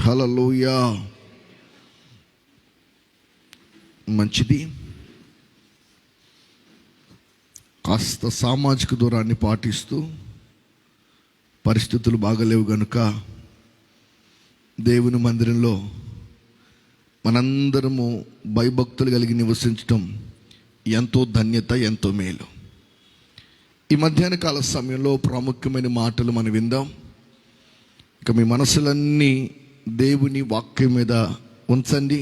హల్లెలూయా. మంచిది. కాస్త సామాజిక దూరాన్ని పాటిస్తూ పరిస్థితులు బాగలేవు గనుక దేవుని మందిరంలో మనందరము భయభక్తులు కలిగి నివసించటం ఎంతో ధన్యత, ఎంతో మేలు. ఈ మధ్యాహ్న కాల సమయంలో ప్రాముఖ్యమైన మాటలు మనం విందాం. ఇక మీ మనసులన్నీ దేవుని వాక్యం మీద ఉంచండి.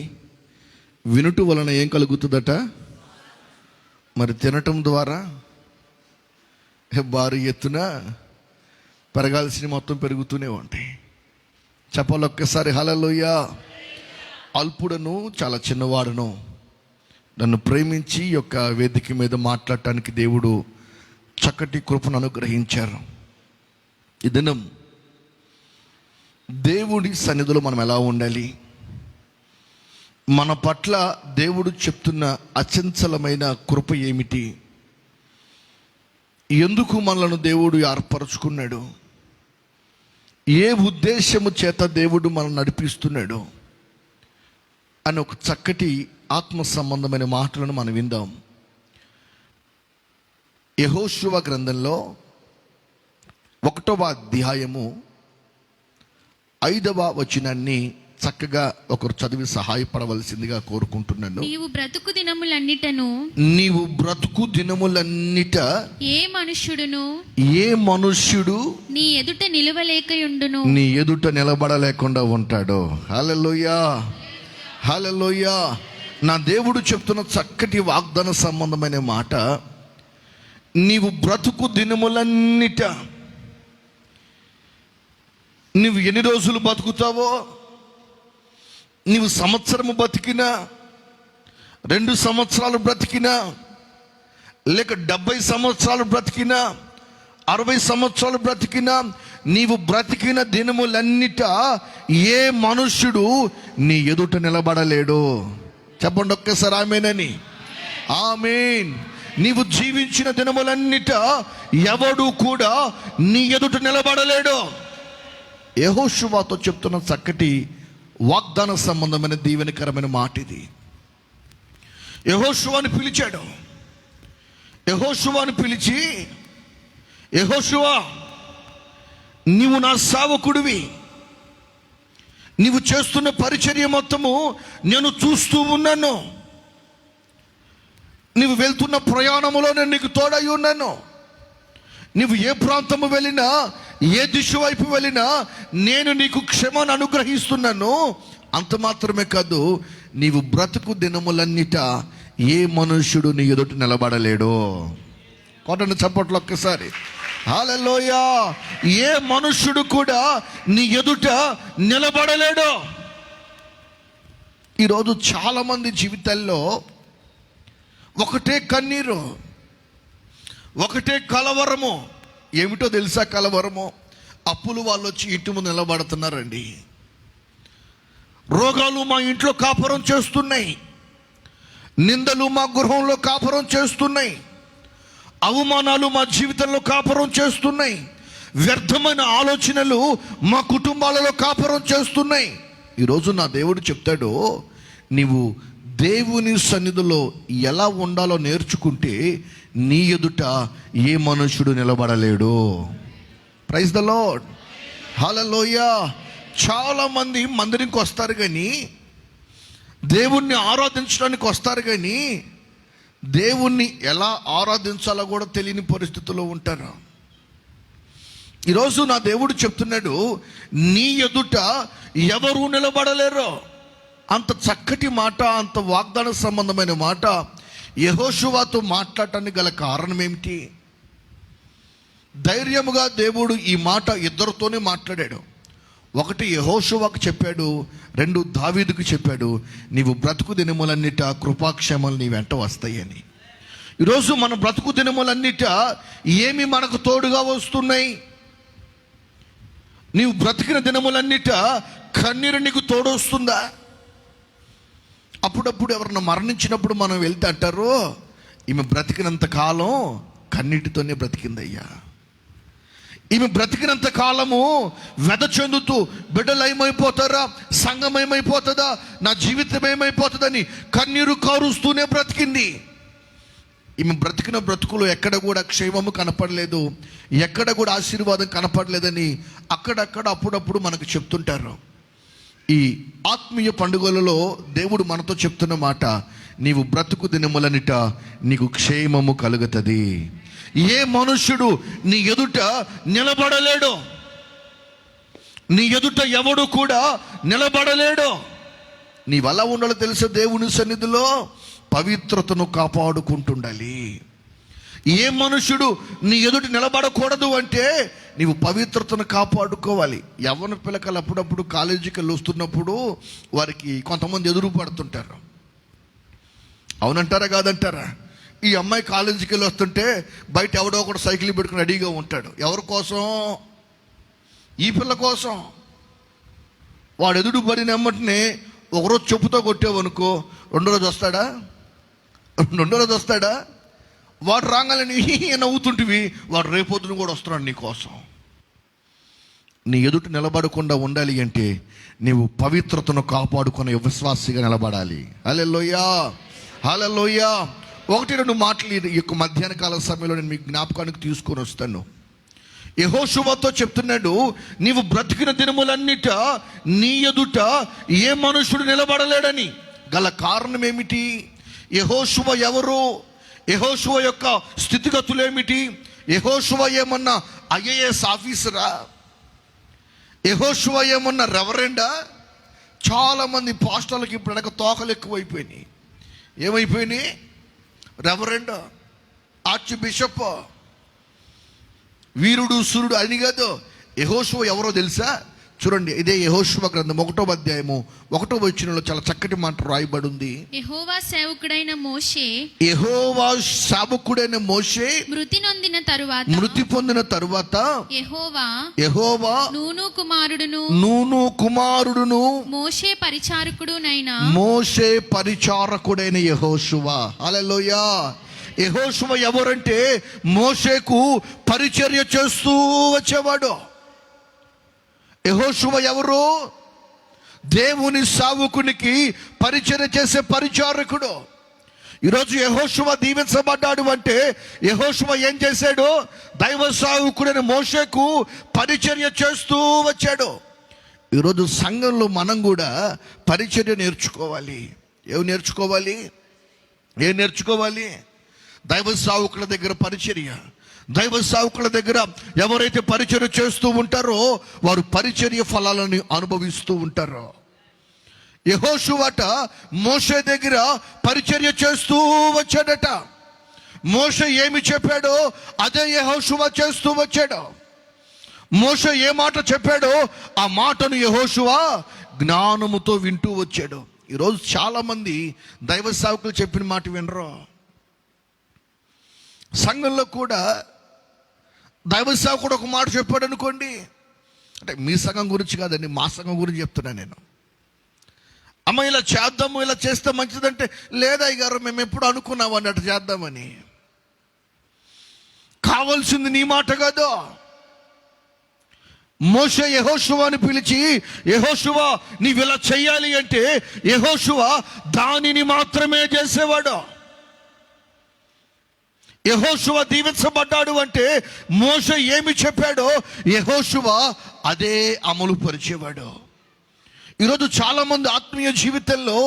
వినుట వలన ఏం కలుగుతుందట? మరి తినటం ద్వారా భారీ ఎత్తున పెరగాల్సిన మొత్తం పెరుగుతూనే ఉంటాయి. చెప్పాలి ఒక్కసారి హల్లెలూయా. అల్పుడను, చాలా చిన్నవాడను, నన్ను ప్రేమించి ఈ యొక్క వేదిక మీద మాట్లాడటానికి దేవుడు చక్కటి కృపను అనుగ్రహించారు. ఈ దినం దేవుడి సన్నిధిలో మనం ఎలా ఉండాలి, మన పట్ల దేవుడు చెప్తున్న అచంచలమైన కృప ఏమిటి, ఎందుకు మనలను దేవుడు ఏర్పరచుకున్నాడు, ఏ ఉద్దేశము చేత దేవుడు మనల్ని నడిపిస్తున్నాడు అని ఒక చక్కటి ఆత్మ సంబంధమైన మాటలను మనం విందాం. యెహోషువ గ్రంథంలో 1వ అధ్యాయము 5వ వచనాన్ని చక్కగా ఒకరు చదివి సహాయపడవలసిందిగా కోరుకుంటున్నాను. నీవు బ్రతుకు దినములన్నిట ఏ మనుష్యుడు నీ ఎదుట నిలబడలేకుండా ఉంటాడు. హల్లెలూయా, హల్లెలూయా. నా దేవుడు చెప్తున్న చక్కటి వాగ్దాన సంబంధమైన మాట, నీవు బ్రతుకు దినములన్నిట, నీవు ఎన్ని రోజులు బతుకుతావో, నీవు సంవత్సరము బతికినా, 2 సంవత్సరాలు బ్రతికినా, లేక 70 సంవత్సరాలు బ్రతికినా, 60 సంవత్సరాలు బ్రతికినా, నీవు బ్రతికిన దినములన్నిట ఏ మనుష్యుడు నీ ఎదుట నిలబడలేడు. చెప్పండి ఒక్కసారి ఆమేనని. ఆమేన్. నీవు జీవించిన దినములన్నిట ఎవడు కూడా నీ ఎదుట నిలబడలేడు. యెహోషువతో చెప్తున్న చక్కటి వాగ్దాన సంబంధమైన దీవెనకరమైన మాట ఇది. యెహోషువను పిలిచాడు. యెహోషువను పిలిచి, యెహోషువ, నీవు నా సేవకుడివి, నీవు చేస్తున్న పరిచర్య మొత్తము నేను చూస్తూ ఉన్నాను, నీవు వెళ్తున్న ప్రయాణములో నేను నీకు తోడై ఉన్నాను, నీవు ఏ ప్రాంతము వెళ్ళినా, ఏ దిశ వైపు వెళ్ళినా నేను నీకు క్షమను అనుగ్రహిస్తున్నాను. అంత మాత్రమే కాదు, నీవు బ్రతుకు దినములన్నిట ఏ మనుష్యుడు నీ ఎదుట నిలబడలేడు. కొట్టండి చప్పట్లు ఒక్కసారి. హల్లెలూయా. ఏ మనుష్యుడు కూడా నీ ఎదుట నిలబడలేడు. ఈరోజు చాలామంది జీవితాల్లో ఒకటే కన్నీరు, ఒకటే కలవరము. ఏమిటో తెలుసా కలవరము? అప్పులు వాళ్ళు వచ్చి ఇంటి ముందు నిలబడుతున్నారండి. రోగాలు మా ఇంట్లో కాపురం చేస్తున్నాయి, నిందలు మా గృహంలో కాపురం చేస్తున్నాయి, అవమానాలు మా జీవితంలో కాపురం చేస్తున్నాయి, వ్యర్థమైన ఆలోచనలు మా కుటుంబాలలో కాపురం చేస్తున్నాయి. ఈరోజు నా దేవుడు చెప్తాడు, నీవు దేవుని సన్నిధిలో ఎలా ఉండాలో నేర్చుకుంటే నీ ఎదుట ఏ మనుషుడు నిలబడలేడు. Praise the Lord. హల్లెలూయా. చాలా మంది మందిరానికి వస్తారు కానీ, దేవుణ్ణి ఆరాధించడానికి వస్తారు కానీ, దేవుణ్ణి ఎలా ఆరాధించాలో కూడా తెలియని పరిస్థితుల్లో ఉంటారు. ఈరోజు నా దేవుడు చెప్తున్నాడు, నీ ఎదుట ఎవరు నిలబడలేరు. అంత చక్కటి మాట, అంత వాగ్దాన సంబంధమైన మాట యెహోషువతో మాట్లాడటానికి గల కారణం ఏమిటి? ధైర్యముగా దేవుడు ఈ మాట ఇద్దరితోనే మాట్లాడాడు. 1 యెహోషువకు చెప్పాడు, 2 దావీదుకు చెప్పాడు, నీవు బ్రతుకు దినములన్నిట కృపాక్షేమాలు నీ వెంట వస్తాయని. ఈరోజు మన బ్రతుకు దినములన్నిట ఏమి మనకు తోడుగా వస్తున్నాయి? నీవు బ్రతికిన దినములన్నిట కన్నీరు నీకు తోడొస్తుందా? అప్పుడప్పుడు ఎవరన్నా మరణించినప్పుడు మనం వెళ్తే అంటారు, ఈమె బ్రతికినంత కాలం కన్నీటితోనే బ్రతికిందయ్యా. ఈమె బ్రతికినంత కాలము వెద చెందుతూ బిడ్డలు ఏమైపోతారా, సంఘం ఏమైపోతుందా, నా జీవితం ఏమైపోతుందని కన్నీరు కారుస్తూనే బ్రతికింది. ఈమె బ్రతికిన బ్రతుకులు ఎక్కడ కూడా క్షేమము కనపడలేదు, ఎక్కడ కూడా ఆశీర్వాదం కనపడలేదని అక్కడక్కడ అప్పుడప్పుడు మనకు చెప్తుంటారు. ఈ ఆత్మీయ పండుగలలో దేవుడు మనతో చెప్తున్న మాట, నీవు బ్రతుకు దినములనిట నీకు క్షేమము కలుగుతుంది. ఏ మనుష్యుడు నీ ఎదుట నిలబడలేడు, నీ ఎదుట ఎవడు కూడా నిలబడలేడు. నీ వల్ల ఉండాలో తెలుసా, దేవుని సన్నిధిలో పవిత్రతను కాపాడుకుంటుండాలి. ఏ మనుషుడు నీ ఎదుటి నిలబడకూడదు అంటే నీవు పవిత్రతను కాపాడుకోవాలి. యవ్వన పిల్లకలు అప్పుడప్పుడు కాలేజీకి వెళ్ళి వస్తున్నప్పుడు వారికి కొంతమంది ఎదురు పడుతుంటారు. అవునంటారా కాదంటారా? ఈ అమ్మాయి కాలేజీకి వెళ్ళి వస్తుంటే బయట ఎవడో ఒకడు సైకిల్ పెట్టుకుని రెడీగా ఉంటాడు. ఎవరి కోసం? ఈ పిల్ల కోసం. వాడు ఎదురు పడిన వెంటనే ఒకరోజు చెప్పుతో కొట్టేవనుకో, రెండో రోజు వస్తాడా? వాడు రాగాలని నవ్వుతుంటివి, వాడు రేపొద్దున కూడా వస్తున్నాడు నీ కోసం. నీ ఎదుట నిలబడకుండా ఉండాలి అంటే నీవు పవిత్రతను కాపాడుకునే విశ్వాసిగా నిలబడాలి. హల్లెలూయా, హల్లెలూయా. 1-2 మాటలు ఈ యొక్క మధ్యాహ్న కాల సమయంలో నేను మీ జ్ఞాపకానికి తీసుకొని వస్తాను. యెహోషువతో చెప్తున్నాడు, నీవు బ్రతికిన దినములన్నిట నీ ఎదుట ఏ మనుషుడు నిలబడలేడని. గల కారణం ఏమిటి? యెహోషువ ఎవరు? యెహోషువ యొక్క స్థితిగతులు ఏమిటి? యెహోషువ ఏమన్నా IAS ఆఫీసరా? యెహోషువ ఏమన్నా రెవరెండా? చాలామంది పాస్టర్లకు ఇప్పుడు వెనక తోకలు ఎక్కువైపోయినాయి. ఏమైపోయినాయి? రెవరెండ్, ఆర్చ్ బిషప్, వీరుడు సూర్యుడు అని కాదు. యెహోషువ ఎవరో తెలుసా? చూడండి, ఇదే యెహోషువ గ్రంథం 1వ అధ్యాయము 1వ వచనంలో చాలా చక్కటి మాట రాయబడి ఉంది. యెహోవా సేవకుడైన మోషే మృతి పొందిన తరువాత యెహోవా నూను కుమారుడును మోషే పరిచారకుడైన యెహోషువ. హల్లెలూయా. యెహోషువ ఎవరంటే మోషేకు పరిచర్య చేస్తూ వచ్చేవాడు. యెహోషువ ఎవరు? దేవుని సేవకునికి పరిచర్య చేసే పరిచారకుడు. ఈరోజు యెహోషువ దీవించబడ్డాడు అంటే యెహోషువ ఏం చేశాడు? దైవ సేవకుడైన మోషేకు పరిచర్య చేస్తూ వచ్చాడు. ఈరోజు సంఘంలో మనం కూడా పరిచర్య నేర్చుకోవాలి. ఏం నేర్చుకోవాలి? దైవ సేవకుల దగ్గర పరిచర్య. దైవ సేవకుల దగ్గర ఎవరైతే పరిచర్య చేస్తూ ఉంటారో వారు పరిచర్య ఫలాలను అనుభవిస్తూ ఉంటారు. యెహోషువట మోషే దగ్గర పరిచర్య చేస్తూ వచ్చాడట. మోషే ఏమి చెప్పాడో అదే యెహోషువ చేస్తూ వచ్చాడు. మోషే ఏ మాట చెప్పాడో ఆ మాటను యెహోషువ జ్ఞానముతో వింటూ వచ్చాడు. ఈరోజు చాలామంది దైవ సేవకులు చెప్పిన మాట వినరు. సంఘంలో కూడా దైవ సేవకుడు ఒక మాట చెప్పాడు అనుకోండి, అంటే మీ సంఘం గురించి కాదండి, మా సంఘం గురించి చెప్తున్నాను నేను. అమ్మ ఇలా చేద్దాము, ఇలా చేస్తే మంచిదంటే, లేదా అయ్యగారు మేము ఎప్పుడు అనుకున్నాము అన్నట్టు చేద్దామని. కావాల్సింది నీ మాట కాదు. మోషే యెహోషువని పిలిచి, యెహోషువ నీవు ఇలా చెయ్యాలి అంటే యెహోషువ దానిని మాత్రమే చేసేవాడు. యెహోషువ దీవించబడ్డాడు అంటే మోషే ఏమి చెప్పాడో యెహోషువ అదే అమలు పరిచేవాడు. ఈరోజు చాలామంది ఆత్మీయ జీవితంలో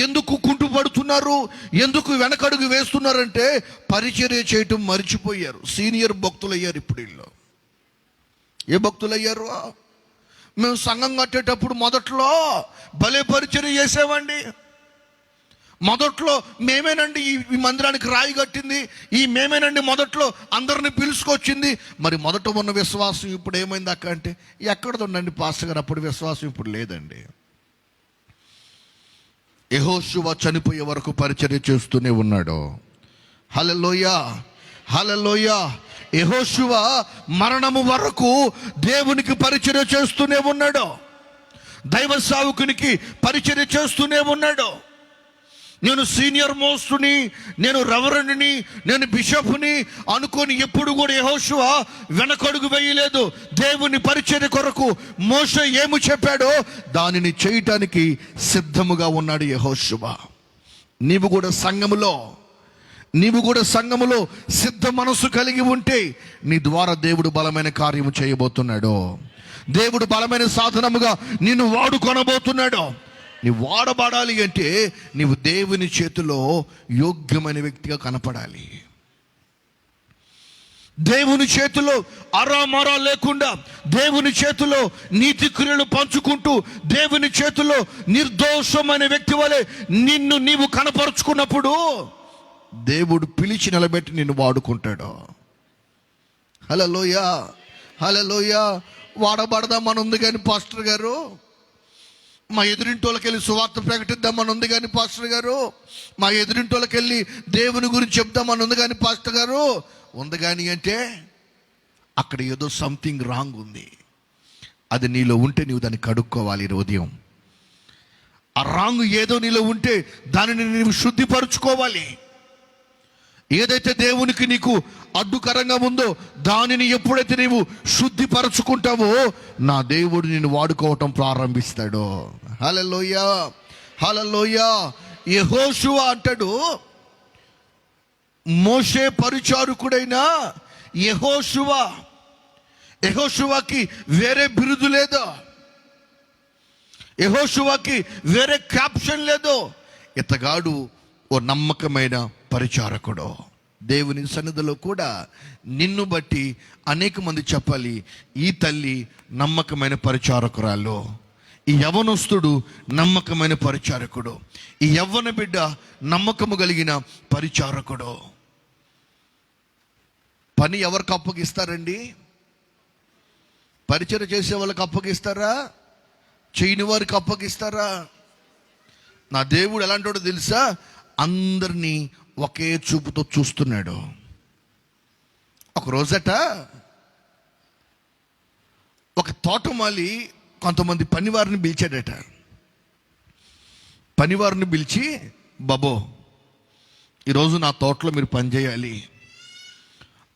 ఎందుకు కుంటుపడుతున్నారు, ఎందుకు వెనకడుగు వేస్తున్నారంటే పరిచర్య చేయటం మర్చిపోయారు. సీనియర్ భక్తులు అయ్యారు ఇప్పుడు వీళ్ళు. ఏ భక్తులు అయ్యారు? మేము సంఘం కట్టేటప్పుడు మొదట్లో భలే పరిచర్య చేసేవండి. మొదట్లో మేమేనండి ఈ మందిరానికి రాయి కట్టింది, మేమేనండి మొదట్లో అందరిని పిలుచుకొచ్చింది. మరి మొదట ఉన్న విశ్వాసం ఇప్పుడు ఏమైంది అక్క అంటే, ఎక్కడది ఉండండి పాస్టర్ గారు, అప్పుడు విశ్వాసం ఇప్పుడు లేదండి. యెహోషువ చనిపోయే వరకు పరిచర్య చేస్తూనే ఉన్నాడు. హల్లెలూయా, హల్లెలూయా. యెహోషువ మరణము వరకు దేవునికి పరిచర్య చేస్తూనే ఉన్నాడు. దైవ సేవకునికి పరిచర్య చేస్తూనే ఉన్నాడు. నేను సీనియర్ మోస్ట్ని, నేను రెవరెండ్ని, నేను బిషప్ని అనుకొని ఎప్పుడు కూడా యెహోషువ వెనకడుగు వేయలేదు. దేవుని పరిచర్య కొరకు మోషే ఏమి చెప్పాడో దానిని చేయటానికి సిద్ధముగా ఉన్నాడు యెహోషువ. నీవు కూడా సంఘములో సిద్ధ మనసు కలిగి ఉంటే నీ ద్వారా దేవుడు బలమైన కార్యము చేయబోతున్నాడు. దేవుడు బలమైన సాధనముగా నిన్ను వాడుకొనబోతున్నాడు. నీ వాడబడాలి అంటే నీవు దేవుని చేతిలో యోగ్యమైన వ్యక్తిగా కనపడాలి. దేవుని చేతిలో అరామరా లేకుండా, దేవుని చేతిలో నీతి క్రియలు పంచుకుంటూ, దేవుని చేతిలో నిర్దోషమైన వ్యక్తి వలె నిన్ను నీవు కనపరుచుకున్నప్పుడు దేవుడు పిలిచి నిలబెట్టి నిన్ను వాడుకుంటాడు. హల్లెలూయా, హల్లెలూయా. వాడబడదామని ఉంది కానీ పాస్టర్ గారు, మా ఎదురింటోళ్ళకి వెళ్ళి సువార్త ప్రకటిద్దామని ఉంది కానీ పాస్టర్ గారు, మా ఎదురింటోళ్ళకి వెళ్ళి దేవుని గురించి చెప్దామని ఉంది కానీ పాస్టర్ గారు, ఉంది కానీ అంటే అక్కడ ఏదో సంథింగ్ రాంగ్ ఉంది. అది నీలో ఉంటే నీవు దాన్ని కడుక్కోవాలి. ఈ ఉదయం ఆ రాంగ్ ఏదో నీలో ఉంటే దానిని నీవు శుద్ధిపరచుకోవాలి. ఏదైతే దేవునికి నీకు అడ్డుకరంగా ఉందో దానిని ఎప్పుడైతే నీవు శుద్ధిపరచుకుంటావో నా దేవుడు నిన్ను వాడుకోవటం ప్రారంభిస్తాడు. హల్లెలూయా, హల్లెలూయా. యెహోషువ అంటాడు, మోషే పరిచారకుడైన యెహోషువకి వేరే బిరుదు లేదు, యెహోషువకి వేరే క్యాప్షన్ లేదు. ఇతగాడు ఓ నమ్మకమైన పరిచారకుడు. దేవుని సన్నిధిలో కూడా నిన్ను బట్టి అనేక మంది చెప్పాలి, ఈ తల్లి నమ్మకమైన పరిచారకురాలు, ఈ యవ్వనస్తుడు నమ్మకమైన పరిచారకుడు, ఈ యవ్వన బిడ్డ నమ్మకము కలిగిన పరిచారకుడు. పని ఎవరికి అప్పగిస్తారండి? పరిచయం చేసే వాళ్ళకి అప్పగిస్తారా? చేయని వారికి అప్పగిస్తారా? నా దేవుడు ఎలాంటోడో తెలుసా? అందరినీ ఒకే చూపుతో చూస్తున్నాడు. ఒక రోజట ఒక తోటమాలి కొంతమంది పనివారిని పిలిచాడట. పనివారిని పిలిచి, బాబో ఈరోజు నా తోటలో మీరు పనిచేయాలి,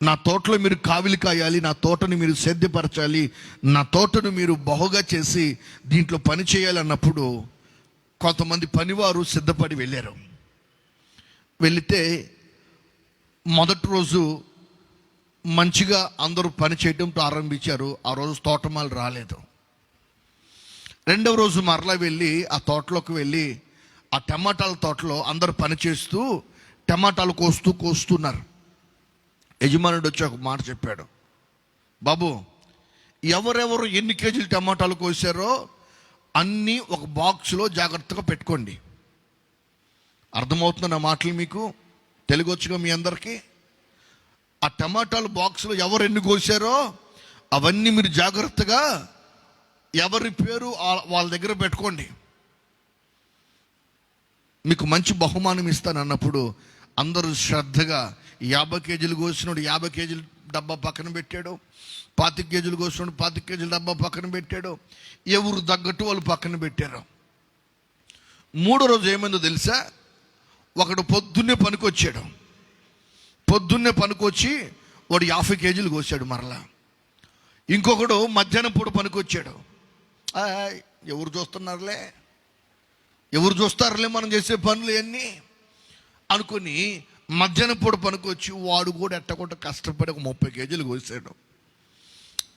నా తోటలో మీరు కావిలి కాయాలి, నా తోటను మీరు సేద్యపరచాలి, నా తోటను మీరు బహుగా చేసి దీంట్లో పని చేయాలి అన్నప్పుడు కొంతమంది పనివారు సిద్ధపడి వెళ్ళారు. వెళితే మొదటి రోజు మంచిగా అందరూ పని చేయడం ప్రారంభించారు. ఆ రోజు తోటమాలు రాలేదు. రెండవ రోజు మరలా వెళ్ళి ఆ తోటలోకి వెళ్ళి ఆ టమాటాల తోటలో అందరూ పని చేస్తూ టమాటాలు కోస్తున్నారు. యజమానుడు వచ్చి ఒక మాట చెప్పాడు, బాబు ఎవరెవరు ఎన్ని కేజీలు టమాటాలు కోసారో అన్నీ ఒక బాక్స్లో జాగ్రత్తగా పెట్టుకోండి. అర్థమవుతున్న నా మాటలు మీకు? తెలుగు వచ్చుగా మీ అందరికీ? ఆ టమాటాలు బాక్స్లో ఎవరు ఎన్ని కోసారో అవన్నీ మీరు జాగ్రత్తగా ఎవరి పేరు వాళ్ళ దగ్గర పెట్టుకోండి. మీకు మంచి బహుమానం ఇస్తాను అన్నప్పుడు అందరూ శ్రద్ధగా 50 కేజీలు కోసినాడు 50 కేజీల డబ్బా పక్కన పెట్టాడు, 25 కేజీలు కోసినాడు 25 కేజీల డబ్బా పక్కన పెట్టాడు. ఎవరు తగ్గట్టు వాళ్ళు పక్కన పెట్టారు. మూడో రోజు ఏమైందో తెలుసా? ఒకడు పొద్దున్నే పనికొచ్చి వాడు 50 కేజీలు కోసాడు మరలా. ఇంకొకడు మధ్యాహ్నం పూట పనికొచ్చాడు. ఎవరు చూస్తారులే మనం చేసే పనులు అన్నీ అనుకుని మధ్యాహ్నం పూట పనికొచ్చి వాడు కూడా ఎట్టకుండా కష్టపడి ఒక 30 కేజీలు కోసాడు.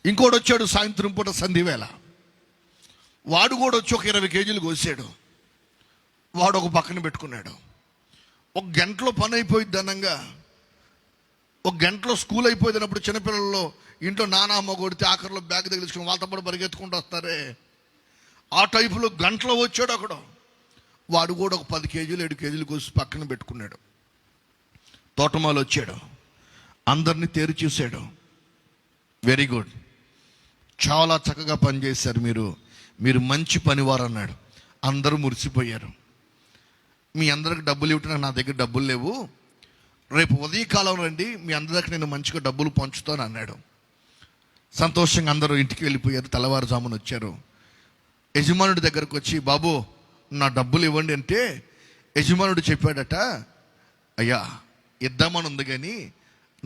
ఇంకోటి వచ్చాడు సాయంత్రం పూట సంధివేళ, వాడు కూడా వచ్చి ఒక 20 కేజీలు కోసాడు. వాడు ఒక పక్కన పెట్టుకున్నాడు. ఒక గంటలో పని అయిపోయింది అనంగా, ఒక గంటలో స్కూల్ అయిపోయింది అన్నప్పుడు చిన్నపిల్లల్లో ఇంట్లో నానా అమ్మ కొడితే ఆఖరిలో బ్యాగ్ తగిలించుకుని వాళ్ళతో పాటు పరిగెత్తుకుంటూ వస్తారే, ఆ టైపులో గంటలో వచ్చాడు అక్కడ. వాడు కూడా ఒక 10 కేజీలు 7 కేజీలు కోసి పక్కన పెట్టుకున్నాడు. తోటమాలు వచ్చాడు, అందరినీ తేరి చూశాడు. వెరీ గుడ్, చాలా చక్కగా పనిచేశారు మీరు మంచి పనివారు అన్నాడు. అందరూ మురిసిపోయారు. మీ అందరికి డబ్బులు ఇవ్వటానికి నా దగ్గర డబ్బులు లేవు, రేపు ఉదయకాలం రండి, మీ అందరికి నేను మంచిగా డబ్బులు పంచుతాను అన్నాడు. సంతోషంగా అందరూ ఇంటికి వెళ్ళిపోయారు. తెల్లవారుజామున వచ్చారు. యజమానుడి దగ్గరకు వచ్చి, బాబు నా డబ్బులు ఇవ్వండి అంటే యజమానుడు చెప్పాడట, అయ్యా ఇద్దామని ఉంది కానీ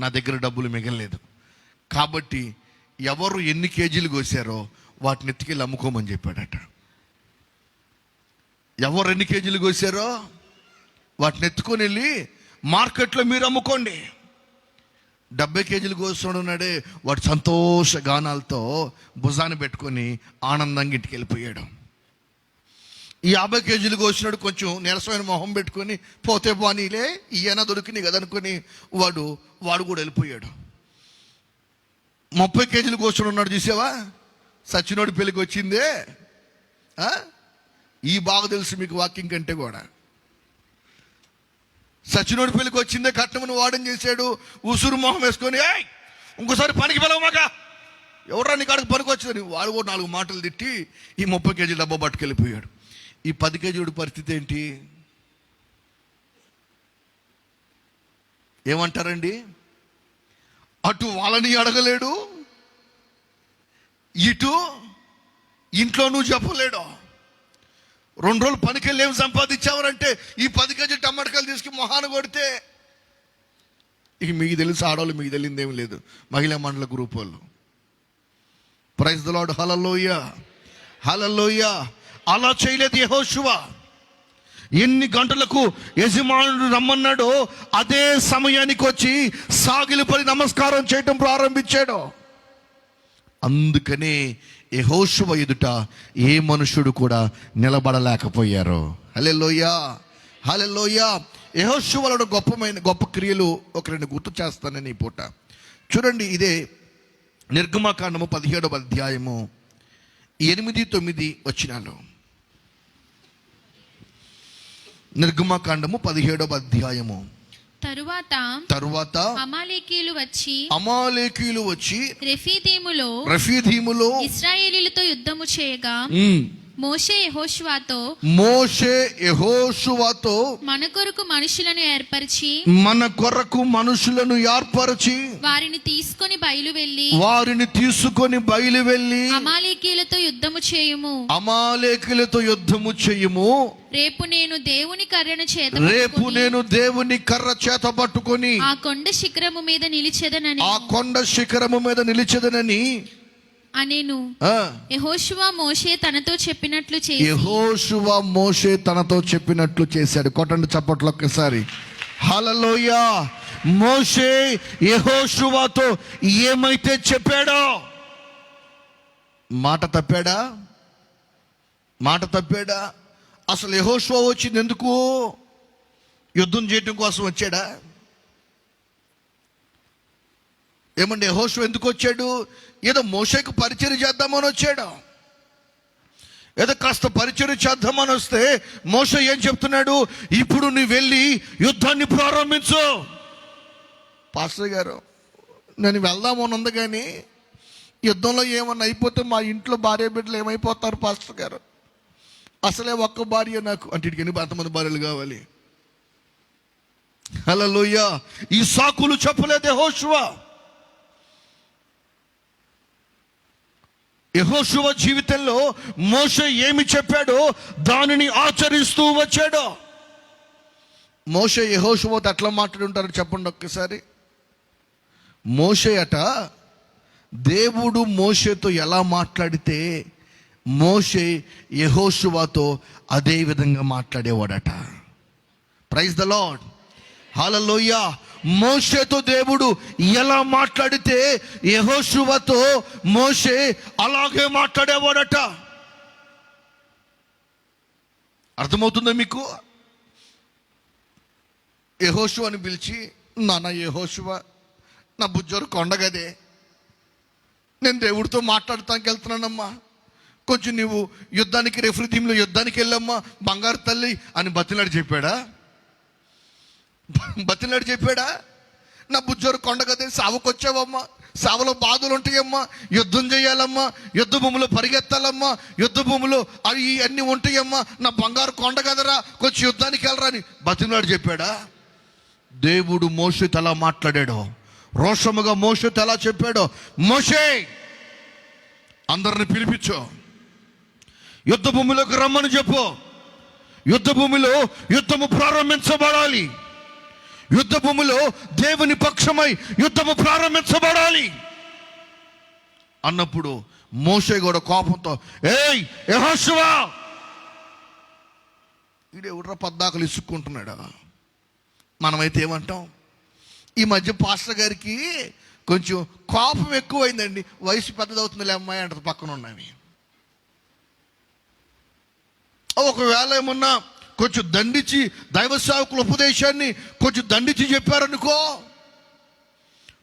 నా దగ్గర డబ్బులు మిగలలేదు, కాబట్టి ఎవరు ఎన్ని కేజీలు కోసారో వాటిని ఎత్తుకెళ్ళి అమ్ముకోమని చెప్పాడట. ఎవరు ఎన్ని కేజీలు కోసారో వాటిని ఎత్తుకొని వెళ్ళి మార్కెట్లో మీరు అమ్ముకోండి. 70 కేజీలు కోస్తున్నాడు ఉన్నాడే, వాడు సంతోష గానాలతో భుజాన్ని పెట్టుకొని ఆనందంగా ఇంటికి వెళ్ళిపోయాడు. ఈ 50 కేజీలు కోసినాడు కొంచెం నీరసమైన మొహం పెట్టుకొని, పోతే పోనీలే ఈయన దొరికినాయి కదనుకొని వాడు కూడా వెళ్ళిపోయాడు. 30 కేజీలు కోసుడు ఉన్నాడు, చూసావా సచ్చినోడి పెళ్ళికి వచ్చిందే. ఈ బాగా తెలుసు మీకు వాకింగ్ కంటే కూడా. సచ్చినోడి పెళ్ళికి వచ్చిందే, కట్నమని వాడని చేశాడు, ఉసురు మొహం వేసుకొని ఇంకోసారి పనికి పిలవమాక, ఎవరా నీ కాడికి పనికి వచ్చిందని వాడు కూడా 4 మాటలు తిట్టి ఈ 30 కేజీల డబ్బా పట్టుకెళ్ళిపోయాడు. ఈ 10 కేజీడు పరిస్థితి ఏంటి ఏమంటారండి? అటు వాళ్ళని అడగలేడు, ఇటు ఇంట్లో నువ్వు చెప్పలేడు. 2 రోజులు పనికెళ్ళి ఏం సంపాదించావరంటే ఈ 10 కేజీ టమాటకాయలు తీసుకుని మొహాన కొడితే, ఇక మీకు తెలుసు ఆడవాళ్ళు, మీకు తెలియదు ఏమి లేదు, మహిళా మండల గ్రూప్ వాళ్ళు. ప్రైజ్ ది లార్డ్, హల్లెలూయా హల్లెలూయా. అలా చేయలేదు యెహోషువ. ఎన్ని గంటలకు యజమానుడు రమ్మన్నాడో అదే సమయానికి వచ్చి సాగిలిపడి నమస్కారం చేయటం ప్రారంభించాడు. అందుకనే యెహోషువ ఎదుట ఏ మనుషుడు కూడా నిలబడలేకపోయారు. హల్లెలూయా హల్లెలూయా. యెహోషువలో గొప్ప క్రియలు ఒక 2 గుర్తు చేస్తానని ఈ పూట. చూడండి, ఇదే నిర్గమకాండము 17వ అధ్యాయము 8-9 వచనాలు. నిర్గమకాండము 17వ అధ్యాయము. తరువాత అమాలేకీయులు వచ్చి రెఫీదీములో ఇశ్రాయేలీయులతో యుద్ధము చేయగా మోషే యెహోషువతో మన కొరకు మనుషులను ఏర్పరిచి వారిని తీసుకొని బయలువెళ్ళి అమాలేకీయులతో యుద్ధము చేయుము. రేపు నేను దేవుని కర్ర చేత పట్టుకొని ఆ కొండ శిఖరము మీద నిలిచెదనని అనేను. యెహోషువ మోషే తనతో చెప్పినట్లు చేశాడు. కొట్టండి చప్పట్లు ఒక్కసారి. హల్లెలూయా. మోషే యెహోషువతో ఏమైతే చెప్పాడో, మాట తప్పాడా? అసలు యెహోషువ వచ్చింది ఎందుకు? యుద్ధం చేయటం కోసం వచ్చాడా? ఏమండి, యెహోషువ ఎందుకు వచ్చాడు? ఏదో మోషేకు పరిచర్య చేద్దామని వచ్చాడు. ఏదో కాస్త పరిచర్య చేద్దామని వస్తే మోషే ఏం చెప్తున్నాడు? ఇప్పుడు నువ్వు వెళ్ళి యుద్ధాన్ని ప్రారంభించు. పాస్టర్ గారు, నేను వెళ్దామని ఉంది కానీ యుద్ధంలో ఏమన్నా అయిపోతే మా ఇంట్లో భార్య బిడ్డలు ఏమైపోతారు పాస్టర్ గారు? అసలే ఒక్క భార్య నాకు అంటే ఇటుకి 8 భార్యలు కావాలి. హల్లెలూయా. ఈ సాకులు చెప్పలేదు యెహోషువ. యెహోషువ జీవితంలో మోషే ఏమి చెప్పాడో దానిని ఆచరిస్తూ వచ్చాడు. మోషే యెహోషువతో ఎట్లా మాట్లాడుంటారు చెప్పండి ఒక్కసారి. మోషే దేవుడు మోషేతో ఎలా మాట్లాడితే మోషే యెహోషువతో అదే విధంగా మాట్లాడేవాడట. ప్రైజ్ ద లార్డ్, హల్లెలూయా. మోషేతో దేవుడు ఎలా మాట్లాడితే యెహోషువతో మోషే అలాగే మాట్లాడేవాడట. అర్థమవుతుందా మీకు? యెహోషువని పిలిచి, నాన్న యెహోషువ, నా బుజ్జోరు కొండగదే, నేను దేవుడితో మాట్లాడటానికి వెళ్తున్నానమ్మా, కొంచెం నువ్వు యుద్ధానికి రెఫ్రీదీంలో యుద్ధానికి వెళ్ళమ్మా బంగారు తల్లి అని బతిలాడి చెప్పాడా? నా బుజ్జోరు కొండగదే, సావుకొచ్చావమ్మా, సావులో బాధలు ఉంటాయమ్మా, యుద్ధం చేయాలమ్మా, యుద్ధ భూమిలో పరిగెత్తాలమ్మా, యుద్ధ భూమిలో అవి అన్నీ ఉంటాయమ్మా, నా బంగారు కొండ కదరా, కొంచెం యుద్ధానికి వెళ్ళరా అని బతిలాడి చెప్పాడా? దేవుడు మోషేతో ఎలా మాట్లాడాడో, రోషముగా మోషేతో ఎలా చెప్పాడో, మోషే అందరిని పిలిపించు, యుద్ధ భూమిలోకి రమ్మని చెప్పు, యుద్ధ భూమిలో యుద్ధము ప్రారంభించబడాలి. యుద్ధ భూమిలో దేవుని పక్షమై యుద్ధము ప్రారంభించబడాలి అన్నప్పుడు మోషే కూడా కోపంతో, ఏయ్ యెహోషువ, ఈడే ఉడ్ర పద్దాకలు ఇసుక్కుంటున్నాడు. మనమైతే ఏమంటాం, ఈ మధ్య పాస్టర్ గారికి కొంచెం కోపం ఎక్కువైందండి, వయసు పెద్దదవుతుందిలే అమ్మాయి అంటారు పక్కన ఉన్నవి. ఒకవేళ ఏమన్నా కొంచెం దండించి దైవ సేవకుల ఉపదేశాన్ని కొంచెం దండించి చెప్పారనుకో,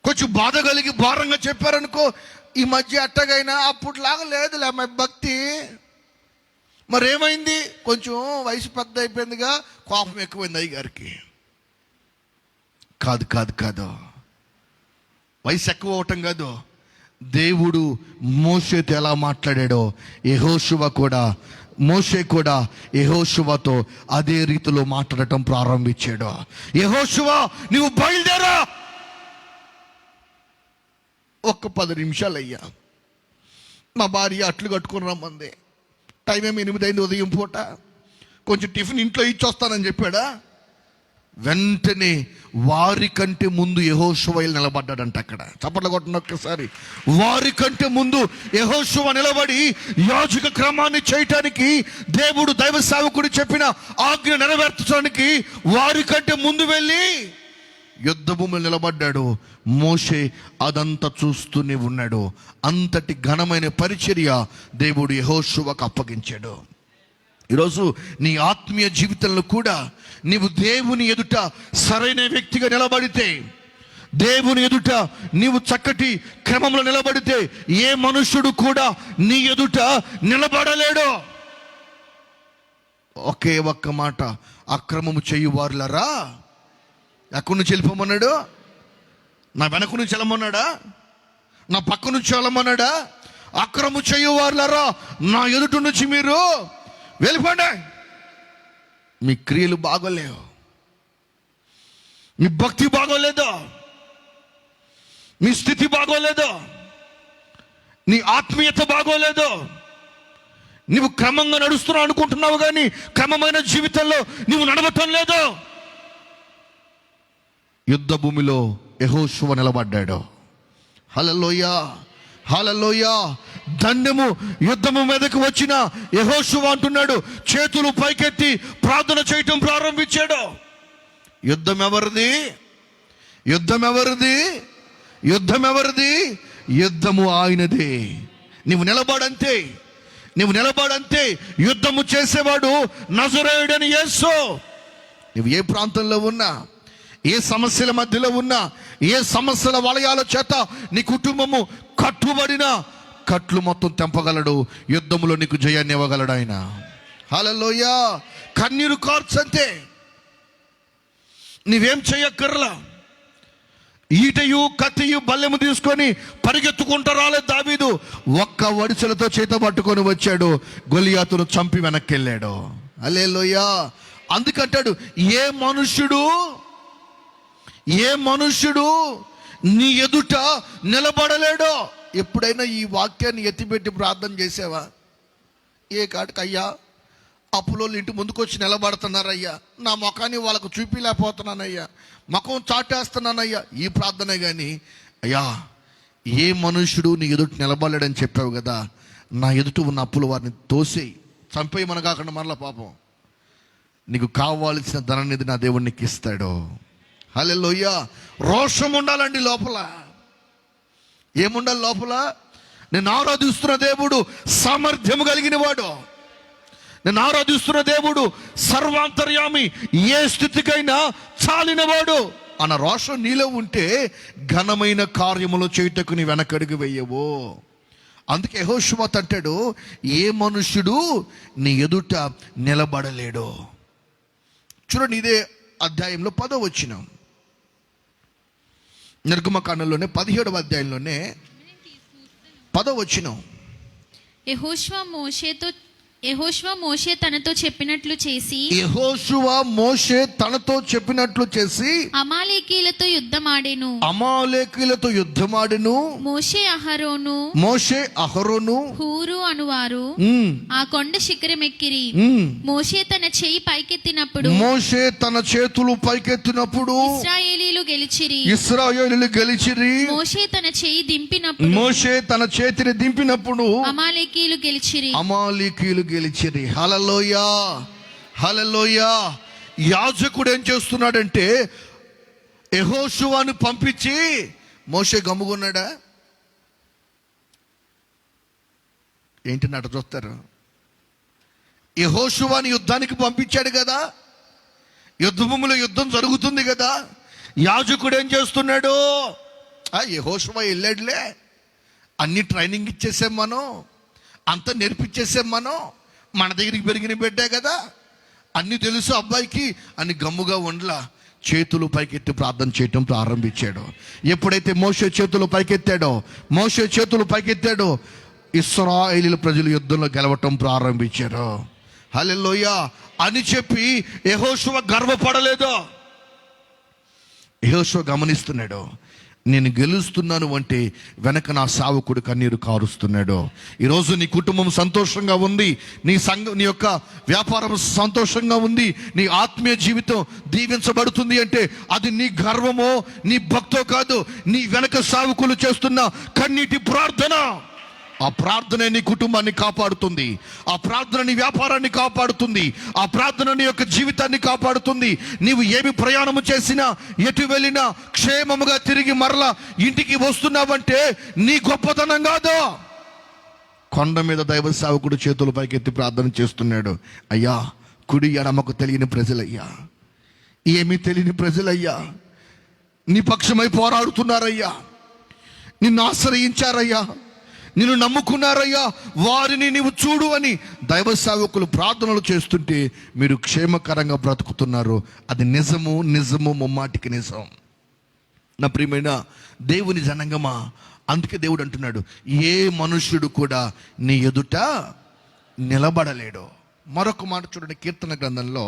కొంచెం బాధ కలిగి భారంగా చెప్పారనుకో, ఈ మధ్య అట్టగైనా అప్పుడులాగా లేదులే అమ్మాయి భక్తి. మరేమైంది, కొంచెం వయసు పెద్ద అయిపోయిందిగా, కోపం ఎక్కువైంది అయ్యగారికి. కాదు కాదు కాదు, వయసు ఎక్కువ అవటం కాదు. దేవుడు మోషేతో ఎలా మాట్లాడాడో మోషే కూడా యెహోషువతో అదే రీతిలో మాట్లాడటం ప్రారంభించాడు. యెహోషువ, నువ్వు బయలుదేరా. ఒక్క 10 నిమిషాలు అయ్యా, మా భార్య అట్లు కట్టుకుని రమ్మంది. టైం ఏమి 8 అయింది ఉదయం పూట. కొంచెం టిఫిన్ ఇంట్లో ఇచ్చొస్తానని చెప్పాడా. వెంటనే వారికంటే ముందు యెహోషువ నిలబడ్డాడంట. అక్కడ చప్పట్లు కొట్టిన ఒక్కసారి. వారికంటే ముందు యెహోషువ నిలబడి యాజక క్రమాన్ని చేయటానికి, దేవుడు దైవ సేవకుడు చెప్పిన ఆజ్ఞ నెరవేర్చడానికి వారికంటే ముందు వెళ్ళి యుద్ధ భూమిలో నిలబడ్డాడు. మోషే అదంతా చూస్తూనే ఉన్నాడు. అంతటి ఘనమైన పరిచర్య దేవుడు యెహోషువకు అప్పగించాడు. ఈరోజు నీ ఆత్మీయ జీవితంలో కూడా నీవు దేవుని ఎదుట సరైన వ్యక్తిగా నిలబడితే, దేవుని ఎదుట నీవు చక్కటి క్రమంలో నిలబడితే, ఏ మనుష్యుడు కూడా నీ ఎదుట నిలబడలేడు. ఒకే ఒక్క మాట, అక్రమము చేయువారులరా. ఎక్కడి నుంచి వెళ్ళిపోమన్నాడు? నా వెనక నుంచి వెళ్ళమన్నాడా? నా పక్క నుంచి వెళ్ళమన్నాడా? అక్రమము చేయువారులరా, నా ఎదుట నుంచి మీరు వెళ్ళిపోండి. మీ క్రియలు బాగోలేవు, మీ భక్తి బాగోలేదు, మీ స్థితి బాగోలేదు, నీ ఆత్మీయత బాగోలేదు. నువ్వు క్రమంగా నడుస్తున్నావు అనుకుంటున్నావు, కానీ క్రమమైన జీవితంలో నువ్వు నడవటం లేదు. యుద్ధ భూమిలో యెహోషువ నిలబడ్డాడు. హల్లెలూయా, హల్లెలూయా. దండెము యుద్ధము మీదకు వచ్చిన యెహోషువ అంటున్నాడు, చేతులు పైకెత్తి ప్రార్థన చేయటం ప్రారంభించాడు. యుద్ధం ఎవరిది? యుద్ధం ఎవరిది? యుద్ధం ఎవరిది? యుద్ధము ఆయనది. నువ్వు నిలబడంతే, నువ్వు నిలబడంతే. యుద్ధము చేసేవాడు నజరేయుడని యేసు. నువ్వు ఏ ప్రాంతంలో ఉన్నా, ఏ సమస్యల మధ్యలో ఉన్నా, ఏ సమస్యల వలయాల చేత నీ కుటుంబము కట్టుబడిన కట్లు మొత్తం తెంపగలడు. యుద్ధములో నీకు జయాన్ని ఇవ్వగలడు ఆయన. హల్లెలూయా. కన్నీరు కార్చంతే, నీవేం చెయ్యక్కర్లా. ఈటయు కత్తియు బల్లెము తీసుకొని పరిగెత్తుకుంటూ రాలేదు దావీదు. ఒక్క వడిసెలతో చేత పట్టుకొని వచ్చాడు, గొలియాతును చంపి వెనక్కి వెళ్ళాడు. హల్లెలూయా. అందుకంటాడు, ఏ మనుష్యుడు నీ ఎదుట నిలబడలేడో. ఎప్పుడైనా ఈ వాక్యాన్ని ఎత్తిపెట్టి ప్రార్థన చేసావా? ఏ కాటికి, అయ్యా అప్పులోళ్ళు ఇంటి ముందుకు వచ్చి నిలబడుతున్నారయ్యా, నా ముఖాన్ని వాళ్ళకు చూపిలేకపోతున్నానయ్యా, ముఖం చాటేస్తున్నానయ్యా, ఈ ప్రార్థనే. కానీ అయ్యా, ఏ మనుష్యుడు నీ ఎదుట నిలబడలేడని చెప్పావు కదా, నా ఎదుట ఉన్న అప్పులు వారిని తోసేయి, చంపేయమని కాకుండా మరలా పాపం నీకు కావాల్సిన ధనాన్ని నా దేవుడు నీకు ఇస్తాడు. హల్లెలూయా. రోషం ఉండాలండి లోపల. ఏముండాలి లోపల? నేను ఆరాధిస్తున్న దేవుడు సామర్థ్యము కలిగిన వాడు, నేను ఆరాధిస్తున్న దేవుడు సర్వాంతర్యామి, ఏ స్థితికైనా చాలినవాడు అన్న రోషం నీలో ఉంటే ఘనమైన కార్యములు చేయుటకు నీ వెనకడుగు వేయవు. అందుకే యెహోషువ అంటాడు, ఏ మనుష్యుడు నీ ఎదుట నిలబడలేడు. చూడండి, ఇదే అధ్యాయంలో 10వ వచనం, నిర్గమకాండంలోనే 17వ అధ్యాయంలోనే 10వ వచనం. యెహోషువ మోషేతో యెహోషువ మోషే తనతో చెప్పినట్లు చేసి యెహోషువ మోషే తనతో చెప్పినట్లు చేసి అమాలేకీయులతో యుద్ధమాడెను. అమాలేకీయులతో యుద్ధమాడెను. మోషే అహరోను హూరు అనువారు ఆ కొండ శిఖరమెక్కిరి. మోషే తన చెయ్యి పైకెత్తినప్పుడు మోషే తన చేతులు పైకెత్తినప్పుడు ఇశ్రాయేలీయులు గెలిచిరి. ఇశ్రాయేలీయులు గెలిచిరి. మోషే తన చెయ్యి దింపినప్పుడు మోషే తన చేతిని దింపినప్పుడు అమాలేకీయులు గెలిచిరి. అమాలేకీయులు గెలిచిరి. హల్లెలూయా, హల్లెలూయా. యాజకుడు ఏం చేస్తున్నాడంటే యెహోషువను పంపించి, మోషే గమ్ముకున్నాడా ఏంటి నట చూస్తారు? యెహోషువని యుద్ధానికి పంపించాడు కదా, యుద్ధ భూమిలో యుద్ధం జరుగుతుంది కదా. యాజకుడు ఏం చేస్తున్నాడు? యెహోషువ వెళ్ళాడులే, అన్ని ట్రైనింగ్ ఇచ్చేసాం మనం, అంతా నేర్పించేసాం మనం, మన దగ్గరికి పెరిగిన బిడ్డే కదా, అన్ని తెలుసు అబ్బాయికి అని గమ్ముగా ఉండలా. చేతులు పైకెత్తి ప్రార్థన చేయటం ప్రారంభించాడు. ఎప్పుడైతే మోషే చేతులు పైకెత్తాడో ఇశ్రాయేలీయుల ప్రజలు యుద్ధంలో గెలవటం ప్రారంభించారు. హల్లెలూయా అని చెప్పి యెహోషువ గర్వపడలేదు. యెహోషువ గమనిస్తున్నాడు, నేను గెలుస్తున్నాను అంటే వెనక నా సేవకుడు కన్నీరు కారుస్తున్నాడు. ఈరోజు నీ కుటుంబం సంతోషంగా ఉంది, నీ యొక్క వ్యాపారం సంతోషంగా ఉంది, నీ ఆత్మీయ జీవితం దీవించబడుతుంది అంటే అది నీ గర్వమో నీ భక్తో కాదు, నీ వెనక సేవకులు చేస్తున్న కన్నీటి ప్రార్థన. ఆ ప్రార్థన నీ కుటుంబాన్ని కాపాడుతుంది, ఆ ప్రార్థన నీ వ్యాపారాన్ని కాపాడుతుంది, ఆ ప్రార్థన నీ యొక్క జీవితాన్ని కాపాడుతుంది. నీవు ఏమి ప్రయాణము చేసినా, ఎటు వెళ్ళినా క్షేమముగా తిరిగి మరలా ఇంటికి వస్తున్నావంటే నీ గొప్పతనం కాదు. కొండ మీద దైవ సేవకుడు చేతుల పైకెత్తి ప్రార్థన చేస్తున్నాడు. అయ్యా, కుడి ఎడమకు తెలియని ప్రజలయ్యా, ఏమీ తెలియని ప్రజలయ్యా, నీ పక్షమై పోరాడుతున్నారయ్యా, నిన్ను ఆశ్రయించారయ్యా, నిన్ను నమ్ముకున్నారయ్యా, వారిని నీవు చూడు అని దైవ సేవకులు ప్రార్థనలు చేస్తుంటే మీరు క్షేమకరంగా బ్రతుకుతున్నారు. అది నిజము ముమ్మాటికి నిజం. నా ప్రియమైన దేవుని జనంగమా, అందుకే దేవుడు అంటున్నాడు, ఏ మనుష్యుడు కూడా నీ ఎదుట నిలబడలేడు. మరొక మాట చూడండి, కీర్తన గ్రంథంలో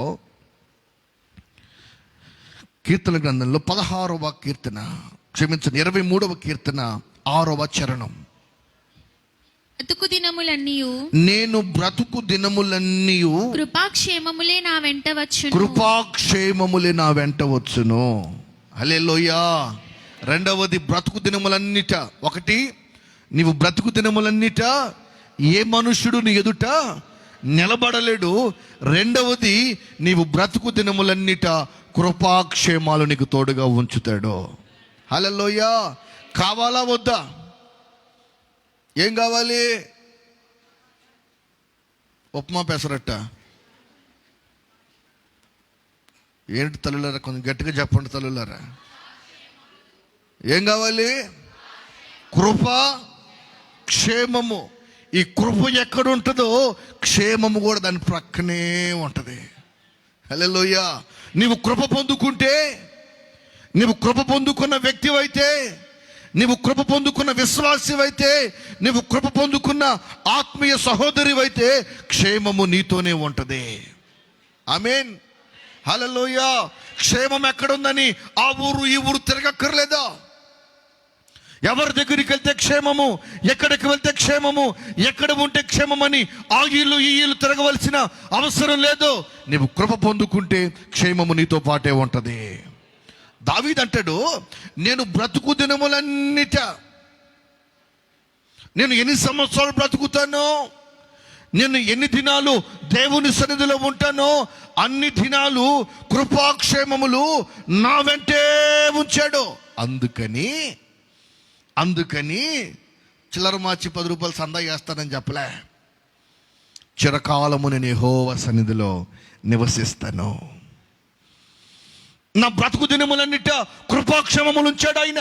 16వ కీర్తన, 23వ కీర్తన 6వ చరణం. బ్రతుకు దినములన్నీయు నేను బ్రతుకు దినములన్నీయు కృపాక్షేమములే నా వెంట వచ్చును. హల్లెలూయా. రెండవది బ్రతుకు దినములన్నిట. ఒకటి, నీవు బ్రతుకు దినములన్నిట ఏ మనుష్యుడు నీ ఎదుట నిలబడలేడు. రెండవది, నీవు బ్రతుకు దినములన్నిట కృపాక్షేమాలు నీకు తోడుగా ఉంచుతాడు. హల్లెలూయా. కావాలా వద్దా? ఏం కావాలి? ఉప్మా పెసరట్ట? ఏంటి తల్లులారా, కొంచెం గట్టిగా చెప్పండి తల్లులారా. ఏం కావాలి? కృప, క్షేమము. ఈ కృప ఎక్కడ ఉంటుందో క్షేమము కూడా దాని ప్రక్కనే ఉంటుంది. హల్లెలూయా. నీవు కృప పొందుకుంటే, నీవు కృప పొందుకున్న వ్యక్తివైతే, నీవు కృప పొందుకున్న విశ్వాసివైతే, నీవు కృప పొందుకున్న ఆత్మీయ సహోదరివైతే క్షేమము నీతోనే ఉంటుంది. ఆమేన్. హల్లెలూయా. క్షేమం ఎక్కడుందని ఆ ఊరు ఈ ఊరు తిరగక్కర్లేదా? ఎవరి దగ్గరికి వెళ్తే క్షేమము, ఎక్కడికి వెళ్తే క్షేమము, ఎక్కడ ఉంటే క్షేమమని ఆ ఇల్లు ఈ ఇల్లు తిరగవలసిన అవసరం లేదు. నీవు కృప పొందుకుంటే క్షేమము నీతో పాటే ఉంటుంది. దావీదు అంటాడు, నేను బ్రతుకు దినములన్నిట, నేను ఎన్ని సంవత్సరాలు బ్రతుకుతానో, నేను ఎన్ని దినాలు దేవుని సన్నిధిలో ఉంటానో అన్ని దినాలు కృపాక్షేమములు నా వెంటే ఉంచాడు. అందుకని చిల్లర మార్చి 10 రూపాయలు సందా చేస్తానని చెప్పలే. చిరకాలము నేను యెహోవా సన్నిధిలో నివసిస్తాను. నా బ్రతుకు దినములన్నిట కృపాక్షేమములు ఉంచాడు ఆయన.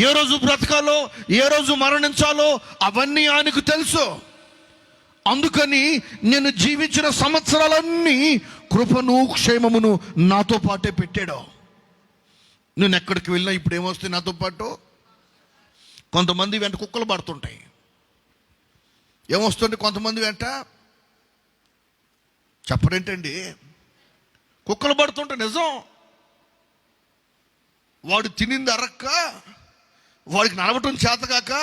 ఏ రోజు బ్రతకాలో, ఏ రోజు మరణించాలో అవన్నీ ఆయనకు తెలుసు. అందుకని నేను జీవించిన సంవత్సరాలన్నీ కృపను క్షేమమును నాతో పాటే పెట్టాడు. నేను ఎక్కడికి వెళ్ళినా ఇప్పుడు ఏమొస్తాయి నాతో పాటు? కొంతమంది వెంట కుక్కలు పడుతుంటాయి. ఏమొస్తుంది కొంతమంది వెంట చెప్పరేంటండి, కుక్కలు పడుతుంటే నిజం. వాడు తినింది అరక్క, వాడికి నడవటం చేతగాక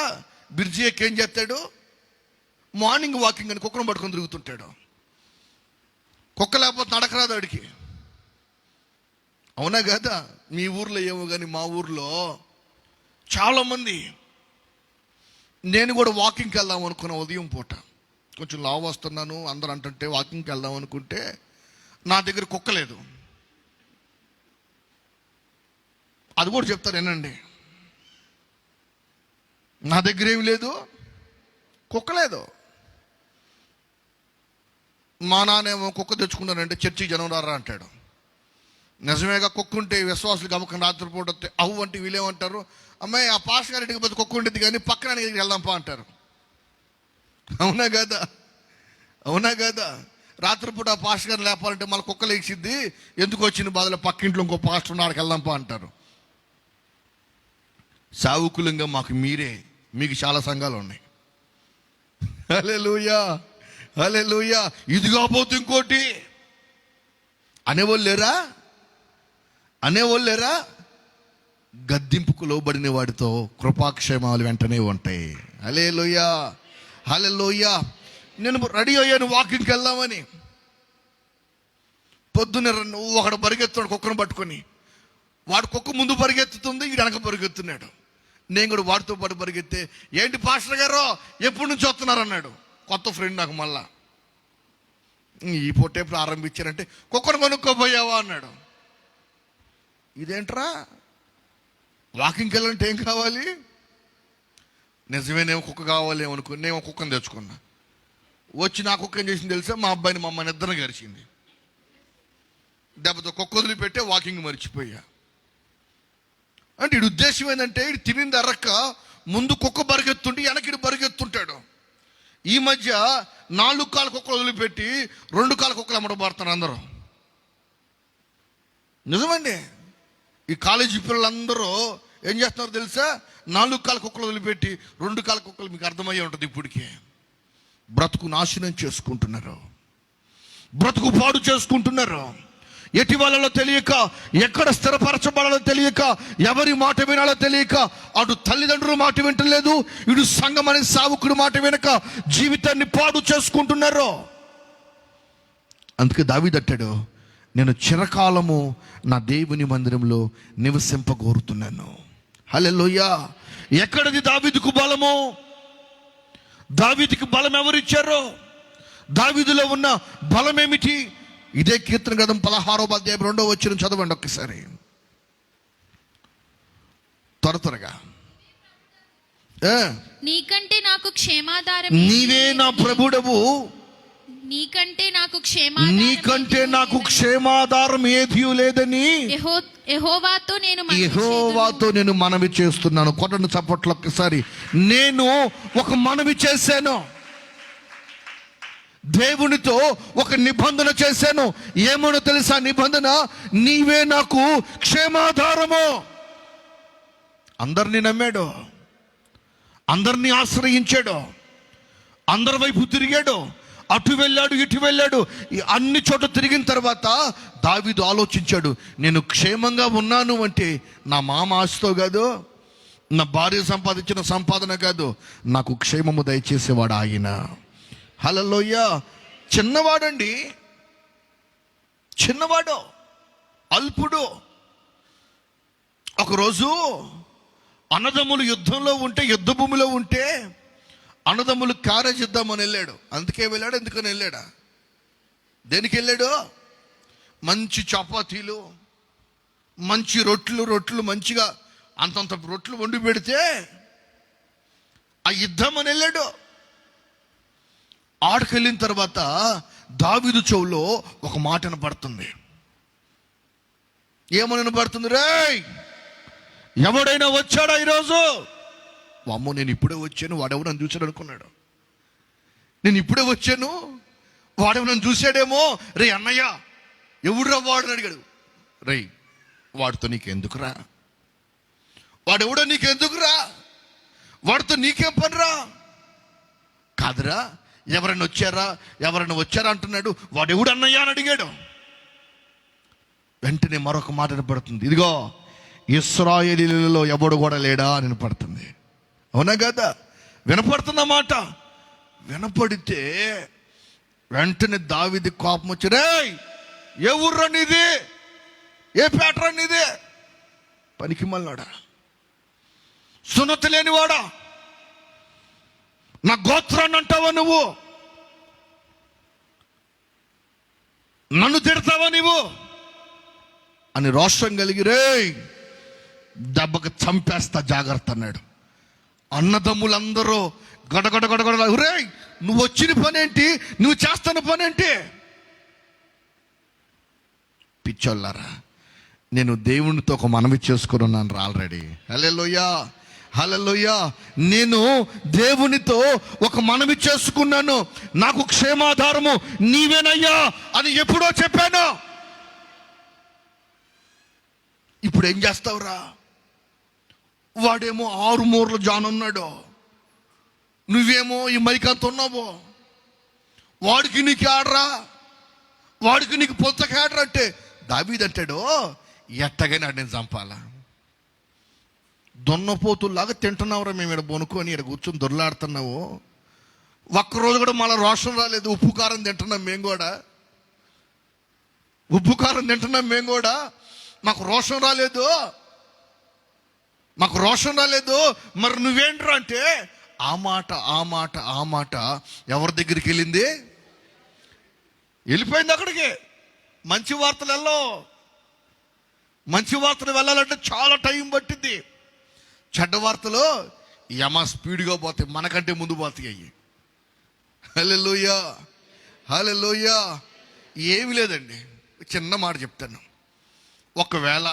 బిర్జీ ఎక్కి ఏం చేస్తాడు, మార్నింగ్ వాకింగ్ అని కుక్కను పట్టుకొని తిరుగుతుంటాడు. కుక్క లేకపోతే నడకరాదు వాడికి. అవునా కదా? మీ ఊర్లో ఏమో కానీ మా ఊర్లో చాలామంది, నేను కూడా వాకింగ్కి వెళ్దాం అనుకున్న ఉదయం పూట, కొంచెం లావు వస్తున్నాను అందరూ అంటుంటే వాకింగ్కి వెళ్దాం అనుకుంటే నా దగ్గర కుక్క లేదు. అది కూడా చెప్తాను వినండి, నా దగ్గర ఏమి లేదు, కుక్క లేదు. మా నాన్నేమో కుక్క తెచ్చుకున్నానంటే చర్చి జనం రారా అంటాడు. నిజమేగా, కుక్క ఉంటే విశ్వాసులు గమకం రాత్రిపూట అవ్వు అంటే వీళ్ళేమంటారు, అమ్మాయి ఆ పాస్ గారింటికి పోతే కుక్క ఉండేది కానీ పక్కన దగ్గరికి వెళ్దాంపా అంటారు. అవునా కదా? అవునా కదా? రాత్రిపూట ఆ పాస్ గారిని లేపాలంటే మళ్ళీ కుక్క లేచిద్ది, ఎందుకు వచ్చిన బాధలో పక్కింట్లో ఇంకో పాస్టర్ ఉన్నాడికి వెళ్దాంపా అంటారు. సావుకులంగా మాకు మీరే, మీకు చాలా సంఘాలు ఉన్నాయి. హల్లెలూయా, హల్లెలూయా. ఇది కాకపోతే ఇంకోటి అనేవాళ్ళు లేరా? అనేవాళ్ళు లేరా? గద్దింపుకు లోబడిన వాడితో కృపాక్షేమాలు వెంటనే ఉంటాయి. హల్లెలూయా, హల్లెలూయా. నేను రెడీ అయ్యాను వాకింగ్కి వెళ్దామని. పొద్దున్న ఒకడు పరిగెత్తాడు కుక్కను పట్టుకొని. వాడు కుక్క ముందు పరిగెత్తుతుంది, వీడు వెనక పరిగెత్తున్నాడు. నేను కూడా వాడితో పాటు పరిగెత్తే, ఏంటి పాస్టర్ గారు ఎప్పటి నుంచి వస్తున్నారు అన్నాడు. కొత్త ఫ్రెండ్ నాకు మళ్ళా. ఈ పొట్టే ప్రారంభించారంటే కుక్కను కొనుక్కోపోయావా అన్నాడు. ఇదేంట్రా, వాకింగ్కి వెళ్ళాలంటే ఏం కావాలి? నిజమేనేమో కుక్క కావాలి అనుకుని నేను కుక్కను తెచ్చుకున్నా. వచ్చి నా కుక్క ఏం చేసింది తెలుసా, మా అబ్బాయిని మా అమ్మాయిని ఇద్దరిని గరిచింది. దెబ్బతో కుక్క వదిలిపెట్టే వాకింగ్ మర్చిపోయా. అంటే ఇడు ఉద్దేశం ఏంటంటే, ఇడు తినింది అరక్క ముందు కుక్క పరిగెత్తుంటే వెనకిడు పరిగెత్తుంటాడు. ఈ మధ్య 4 కాళ్ళ కుక్కలు వదిలిపెట్టి 2 కాళ్ళ కుక్కలు అమ్మడబడుతున్నారు అందరూ. నిజమండి. ఈ కాలేజీ పిల్లలందరూ ఏం చేస్తున్నారు తెలుసా, 4 కాళ్ళ కుక్కలు వదిలిపెట్టి 2 కాళ్ళ కుక్కలు, మీకు అర్థమయ్యే ఉంటుంది ఇప్పటికే, బ్రతుకు నాశనం చేసుకుంటున్నారు, బ్రతుకు పాడు చేసుకుంటున్నారు. ఎటి వాళ్ళలో తెలియక, ఎక్కడ స్థిరపరచబడాలో తెలియక, ఎవరి మాట వినాలో తెలియక, అటు తల్లిదండ్రుల మాట వింటలేదు, ఇటు సంఘం అనే సావుకుడి మాట వినక జీవితాన్ని పాడు చేసుకుంటున్నారు. అందుకే దావీదంటాడు, నేను చిరకాలము నా దేవుని మందిరంలో నివసింపగోరుతున్నాను. హల్లెలూయా. ఎక్కడిది దావీదుకు బలము? దావీదుకి బలం ఎవరిచ్చారో? దావీదులో ఉన్న బలం ఏమిటి? ఇదే కీర్తన గ్రంథం 16వ అధ్యాయం 2వ వచనం చదవండి ఒక్కసారి త్వరగా. నీకంటే నాకు క్షేమాధారం, నీవే నా ప్రభుడవు, నీకంటే నాకు క్షేమాధారం ఏదీ లేదని యెహోవాతో నేను మనవి చేస్తున్నాను. కొట్టండి చప్పట్లు ఒక్కసారి. నేను ఒక మనవి చేశాను, దేవునితో ఒక నిబంధన చేశాను. ఏమో తెలుసా నిబంధన? నీవే నాకు క్షేమాధారము. అందరినీ నమ్మాడు, అందరినీ ఆశ్రయించాడు, అందరి వైపు తిరిగాడు, అటు వెళ్ళాడు ఇటు వెళ్ళాడు. అన్ని చోట్ల తిరిగిన తర్వాత దావీదు ఆలోచించాడు, నేను క్షేమంగా ఉన్నాను అంటే నా మామ ఆశతో కాదు, నా భార్య సంపాదించిన సంపాదన కాదు, నాకు క్షేమము దయచేసేవాడు ఆయన. హల్లెలూయా. చిన్నవాడండి, చిన్నవాడు, అల్పుడు. ఒకరోజు అన్నదమ్ములు యుద్ధంలో ఉంటే, యుద్ధ భూమిలో ఉంటే అన్నదమ్ములు క్యారేజ్ ఇద్దామని వెళ్ళాడు. అందుకే వెళ్ళాడు. ఎందుకని వెళ్ళాడా? దేనికి వెళ్ళాడు? మంచి చపాతీలు, మంచి రొట్లు మంచిగా అంతంత రొట్లు వండి పెడితే ఆ ఇద్దామని వెళ్ళాడు. ఆడికి వెళ్ళిన తర్వాత దావీదు చెవులో ఒక మాట వినపడుతుంది. ఏమని వినపడుతుంది? రేయ్, ఎవడైనా వచ్చాడా ఈరోజు? అమ్మో, నేను ఇప్పుడే వచ్చాను, వాడెవరు నన్ను చూశాడు అనుకున్నాడు. నేను ఇప్పుడే వచ్చాను, వాడెవరు నన్ను చూశాడేమో. రే అన్నయ్య, ఎవడురా వాడు అడిగాడు. రే, వాడితో నీకెందుకురా? వాడెవడో నీకెందుకురా? వాడితో నీకేం పనిరా? కాదురా, ఎవరైనా వచ్చారా అంటున్నాడు. వాడు ఎవడు అన్నయ్య అని అడిగాడు. వెంటనే మరొక మాట వినపడుతుంది, ఇదిగో ఇశ్రాయేలీయులలో ఎవడు కూడా లేడా అని వినపడుతుంది. అవునా కదా? వినపడుతున్న మాట వినపడితే వెంటనే దావీదు కోపం వచ్చి, రేయ్ ఏ ఊర్రా నీది, ఏ పేటరా నీది, పనికి మళ్ళాడా, సున్నతి లేనివాడా, నా గోత్రాన్ని అంటావా నువ్వు, నన్ను తిడతావా నువ్వు అని రోషం కలిగి, రేయ్ దెబ్బకు చంపేస్తా జాగ్రత్త అన్నాడు. అన్నదమ్ములందరూ గడగడ గడగడ, రేయ్ నువ్వు వచ్చిన పనేంటి, నువ్వు చేస్తున్న పనేంటి? పిచ్చోళ్ళారా, నేను దేవునితో ఒక మనవి చేసుకుని ఉన్నాను ఆల్రెడీ. హల్లెలూయా, హల్లెలూయా. నేను దేవునితో ఒక మనవి చేసుకున్నాను, నాకు క్షేమాధారము నీవేనయ్యా అని ఎప్పుడో చెప్పాను. ఇప్పుడు ఏం చేస్తావురా? వాడేమో 6 మూరలు జానున్నాడు, నువ్వేమో ఈ మైకంత ఉన్నావు. వాడికి నీకు ఆడరా, వాడికి నీకు పొంతకేడరా అంటే దావీదు అంటాడు, ఎట్టగానే నేను చంపాలా? దున్నపోతుల్లాగా తింటున్నావురా మేము ఇక్కడ బొనుకొని, ఇక్కడ కూర్చొని దొర్లాడుతున్నావు. ఒక్కరోజు కూడా మళ్ళీ రోషం రాలేదు. ఉప్పు కారం తింటున్నాం మేము కూడా, ఉప్పు కారం తింటున్నాం మేము కూడా, మాకు రోషం రాలేదు, మాకు రోషం రాలేదు. మరి నువ్వేంట్రా అంటే ఆ మాట ఎవరి దగ్గరికి వెళ్ళింది? వెళ్ళిపోయింది అక్కడికి. మంచి వార్తలు వెళ్ళాలంటే చాలా టైం పట్టింది. చెడ్డ వార్తలు యమ స్పీడ్గా పోతాయి, మనకంటే ముందు పోతాయి అయ్యి. హల్లెలూయా, హల్లెలూయా. ఏమి లేదండి, చిన్న మాట చెప్తాను. ఒకవేళ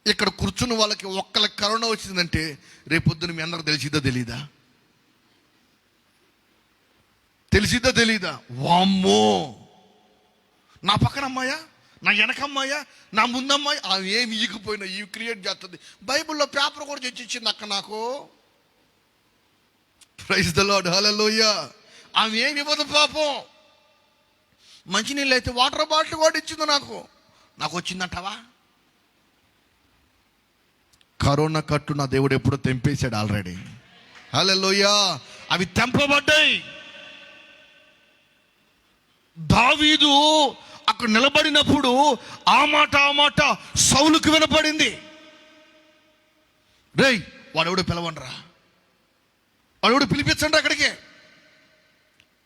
ఇక్కడ కూర్చున్న వాళ్ళకి ఒక్కళ్ళకి కరోనా వచ్చిందంటే రేపొద్దున మీ అందరికి తెలిసిద్దా తెలీదా? వామ్మో, నా పక్కన అమ్మాయా, నా వెనకమ్మాయా, నా ముందమ్మాయి, ఆమె ఏమి ఈగిపోయినా ఇవి క్రియేట్ చేస్తుంది. బైబిల్లో పేపర్ కూడా తెచ్చిచ్చింది అక్క నాకు. ప్రైజ్ ద లార్డ్, హల్లెలూయా. ఆమె ఏమి ఇవ్వదు పాపం. మంచినీళ్ళు అయితే వాటర్ బాటిల్ కూడా ఇచ్చింది నాకు వచ్చిందంటావా? కరోనా కట్టు నా దేవుడు ఎప్పుడో తెంపేశాడు ఆల్రెడీ. హల్లెలూయా. అవి తెంపబడ్డాయి. దావీదు అక్కడ నిలబడినప్పుడు ఆ మాట సౌలుకు వినపడింది. రేయ్ వాడెవడో పిలవండిరా, వాడెవడో పిలిపించండి అక్కడికి.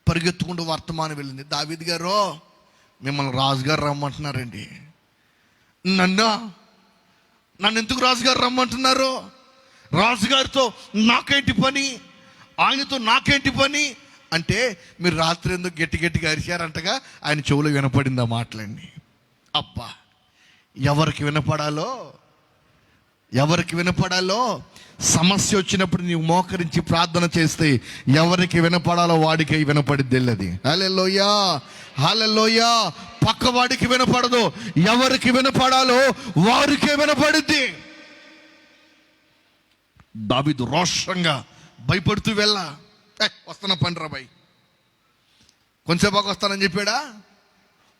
పరిగెత్తుకుంటూ వర్తమానం వెళ్ళింది. దావీదు గారు మిమ్మల్ని రాజుగారు రమ్మంటున్నారండి. నన్ను ఎందుకు రాజుగారు రమ్మంటున్నారు? రాజుగారితో నాకేంటి పని, ఆయనతో నాకేంటి పని అంటే, మీరు రాత్రి ఎందుకు గట్టిగా అరిచారంటగా ఆయన చెవులో వినపడింది ఆ మాటలన్నీ. అబ్బా, ఎవరికి వినపడాలో సమస్య వచ్చినప్పుడు నీవు మోకరించి ప్రార్థన చేస్తే ఎవరికి వినపడాలో వాడికి వినపడిద్ది వెళ్ళది. హల్లెలూయా, హల్లెలూయా. పక్కవాడికి వినపడదు, ఎవరికి వినపడాలో వారికే వినపడిద్ది. దావీదు రోషంగా భయపడుతూ వస్తున్న పండ్రా బాయ్, కొంచెం బాగా వస్తానని చెప్పాడా?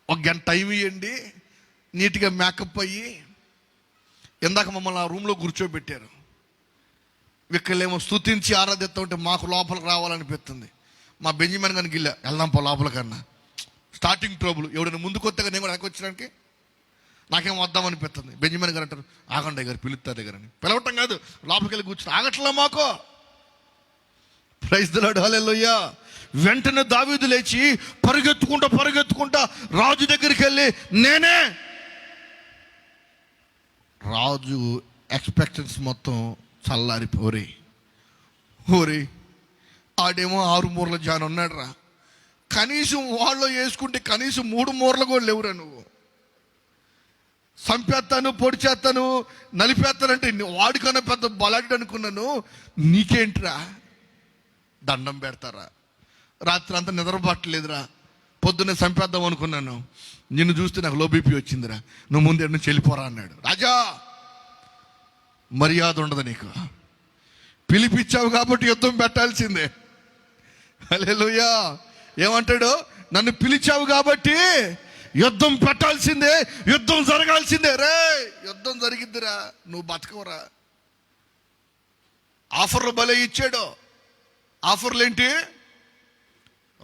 1 గంట టైం ఇవ్వండి, నీట్గా మేకప్ అయ్యి. ఇందాక మమ్మల్ని ఆ రూమ్లో కూర్చోబెట్టారు. వీళ్ళేమో స్తుతించి ఆరాధిస్తూ ఉంటే మాకు లోపలికి రావాలనిపిస్తుంది. మా బెంజమిన్ గారికి వెళ్దాం లోపలికన్నా. స్టార్టింగ్ ట్రబుల్, ఎవడైనా ముందుకు వస్తే నేను కూడా వెనక్కి వచ్చడానికి నాకేం వద్దామనిపిస్తుంది. బెంజమిన్ గారు అంటారు, ఆగండి గారు పిలుస్తారు దగ్గర అని. పిలవటం కాదు, లోపలికి వెళ్ళి కూర్చుని ఆగట్లా మాకు. ప్రైజ్ ది లార్డ్, హల్లెలూయా. వెంటనే దావీదు లేచి పరిగెత్తుకుంటా రాజు దగ్గరికి వెళ్ళి, నేనే. రాజు ఎక్స్పెక్టెన్స్ మొత్తం చల్లారిపోరే. ఆడేమో 6 మూరల జాన్ ఉన్నాడు రా. కనీసం వాళ్ళు వేసుకుంటే కనీసం 3 మూరలు కూడా లేవురా. నువ్వు చంపేస్తాను, పొడి చేస్తాను, నలిపేస్తానంటే వాడికన్నా పెద్ద బలాడి అనుకున్నాను. నీకేంట్రా? దండం పెడతారా? రాత్రి అంతా నిద్రపట్టలేదురా, పొద్దున్నే చంపేద్దాం అనుకున్నాను, నిన్ను చూస్తే నాకు లో బీపీ వచ్చిందిరా, నువ్వు ముందు నుంచి వెళ్ళిపోరా అన్నాడు. రాజా, మర్యాద ఉండదు నీకు, పిలిపించావు కాబట్టి యుద్ధం పెట్టాల్సిందే. హల్లెలూయా. ఏమంటాడు? నన్ను పిలిచావు కాబట్టి యుద్ధం పెట్టాల్సిందే, యుద్ధం జరగాల్సిందే. రే యుద్ధం జరిగిద్దిరా, నువ్వు బతకవురా. ఆఫర్లు భలే ఇచ్చాడు. ఆఫర్లు ఏంటి?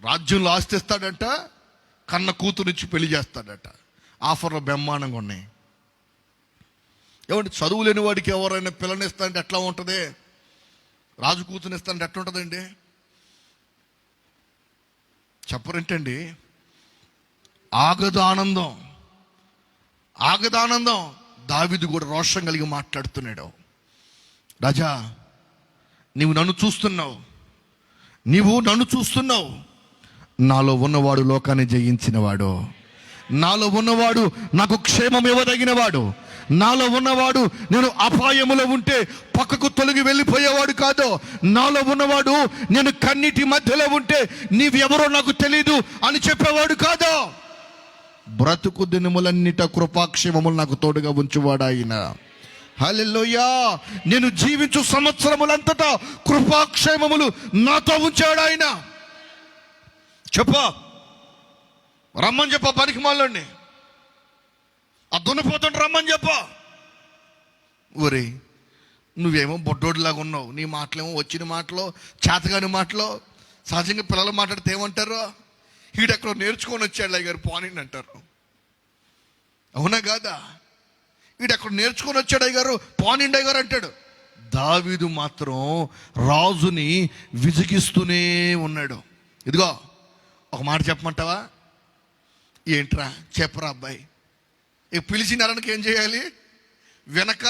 రాజ్యంలో ఆస్తి ఇస్తాడంట, కన్న కూతురిచ్చి పెళ్లి చేస్తాడట. ఆఫర్లు బ్రహ్మాండంగా ఉన్నాయి. ఏమంటే చదువు లేని వాడికి ఎవరైనా పిల్లనిస్తానంటే ఎట్లా ఉంటుంది? రాజు కూతురు ఇస్తానంటే ఎట్లా ఉంటుందండి? చెప్పరేంటండి? ఆగదు ఆనందం, ఆగదు ఆనందం. దావీదు కూడా రోషం కలిగి మాట్లాడుతున్నాడు. రాజా, నీవు నన్ను చూస్తున్నావు, నీవు నన్ను చూస్తున్నావు. నాలో ఉన్నవాడు లోకాన్ని జయించినవాడు, నాలో ఉన్నవాడు నాకు క్షేమం ఇవ్వదగినవాడు, నాలో ఉన్నవాడు నేను అపాయములో ఉంటే పక్కకు తొలగి వెళ్ళిపోయేవాడు కాదు, నాలో ఉన్నవాడు నేను కన్నీటి మధ్యలో ఉంటే నీవెవరో నాకు తెలీదు అని చెప్పేవాడు కాదు. బ్రతుకు దినములన్నిట కృపాక్షేమములు నాకు తోడుగా ఉంచువాడు ఆయన. హల్లెలూయా. నేను జీవించు సంవత్సరములంతటా కృపాక్షేమములు నాతో ఉంచాడు ఆయన. చెప్ప రమ్మని చెప్ప, పనికి మాలోని ఆ దున్నపోతుంటే రమ్మని చెప్ప. ఒరే నువ్వేమో బొడ్డోడిలాగా ఉన్నావు, నీ మాటలేమో వచ్చిన మాటలో చేతగాని మాటలో. సహజంగా పిల్లలు మాట్లాడితే ఏమంటారు? వీడెక్కడో నేర్చుకొని వచ్చాడు అయ్య గారు పోనీ అంటారు. అవునా కాదా? వీడెక్కడ నేర్చుకొని వచ్చాడు అయ్య గారు పోనిండి అయ్య గారు అంటాడు. దావీదు మాత్రం రాజుని విసిగిస్తూనే ఉన్నాడు. ఇదిగో ఒక మాట చెప్పమంటావా? ఏంట్రా చెప్పరా అబ్బాయి. పిలిచిన అరణకి ఏం చేయాలి? వెనక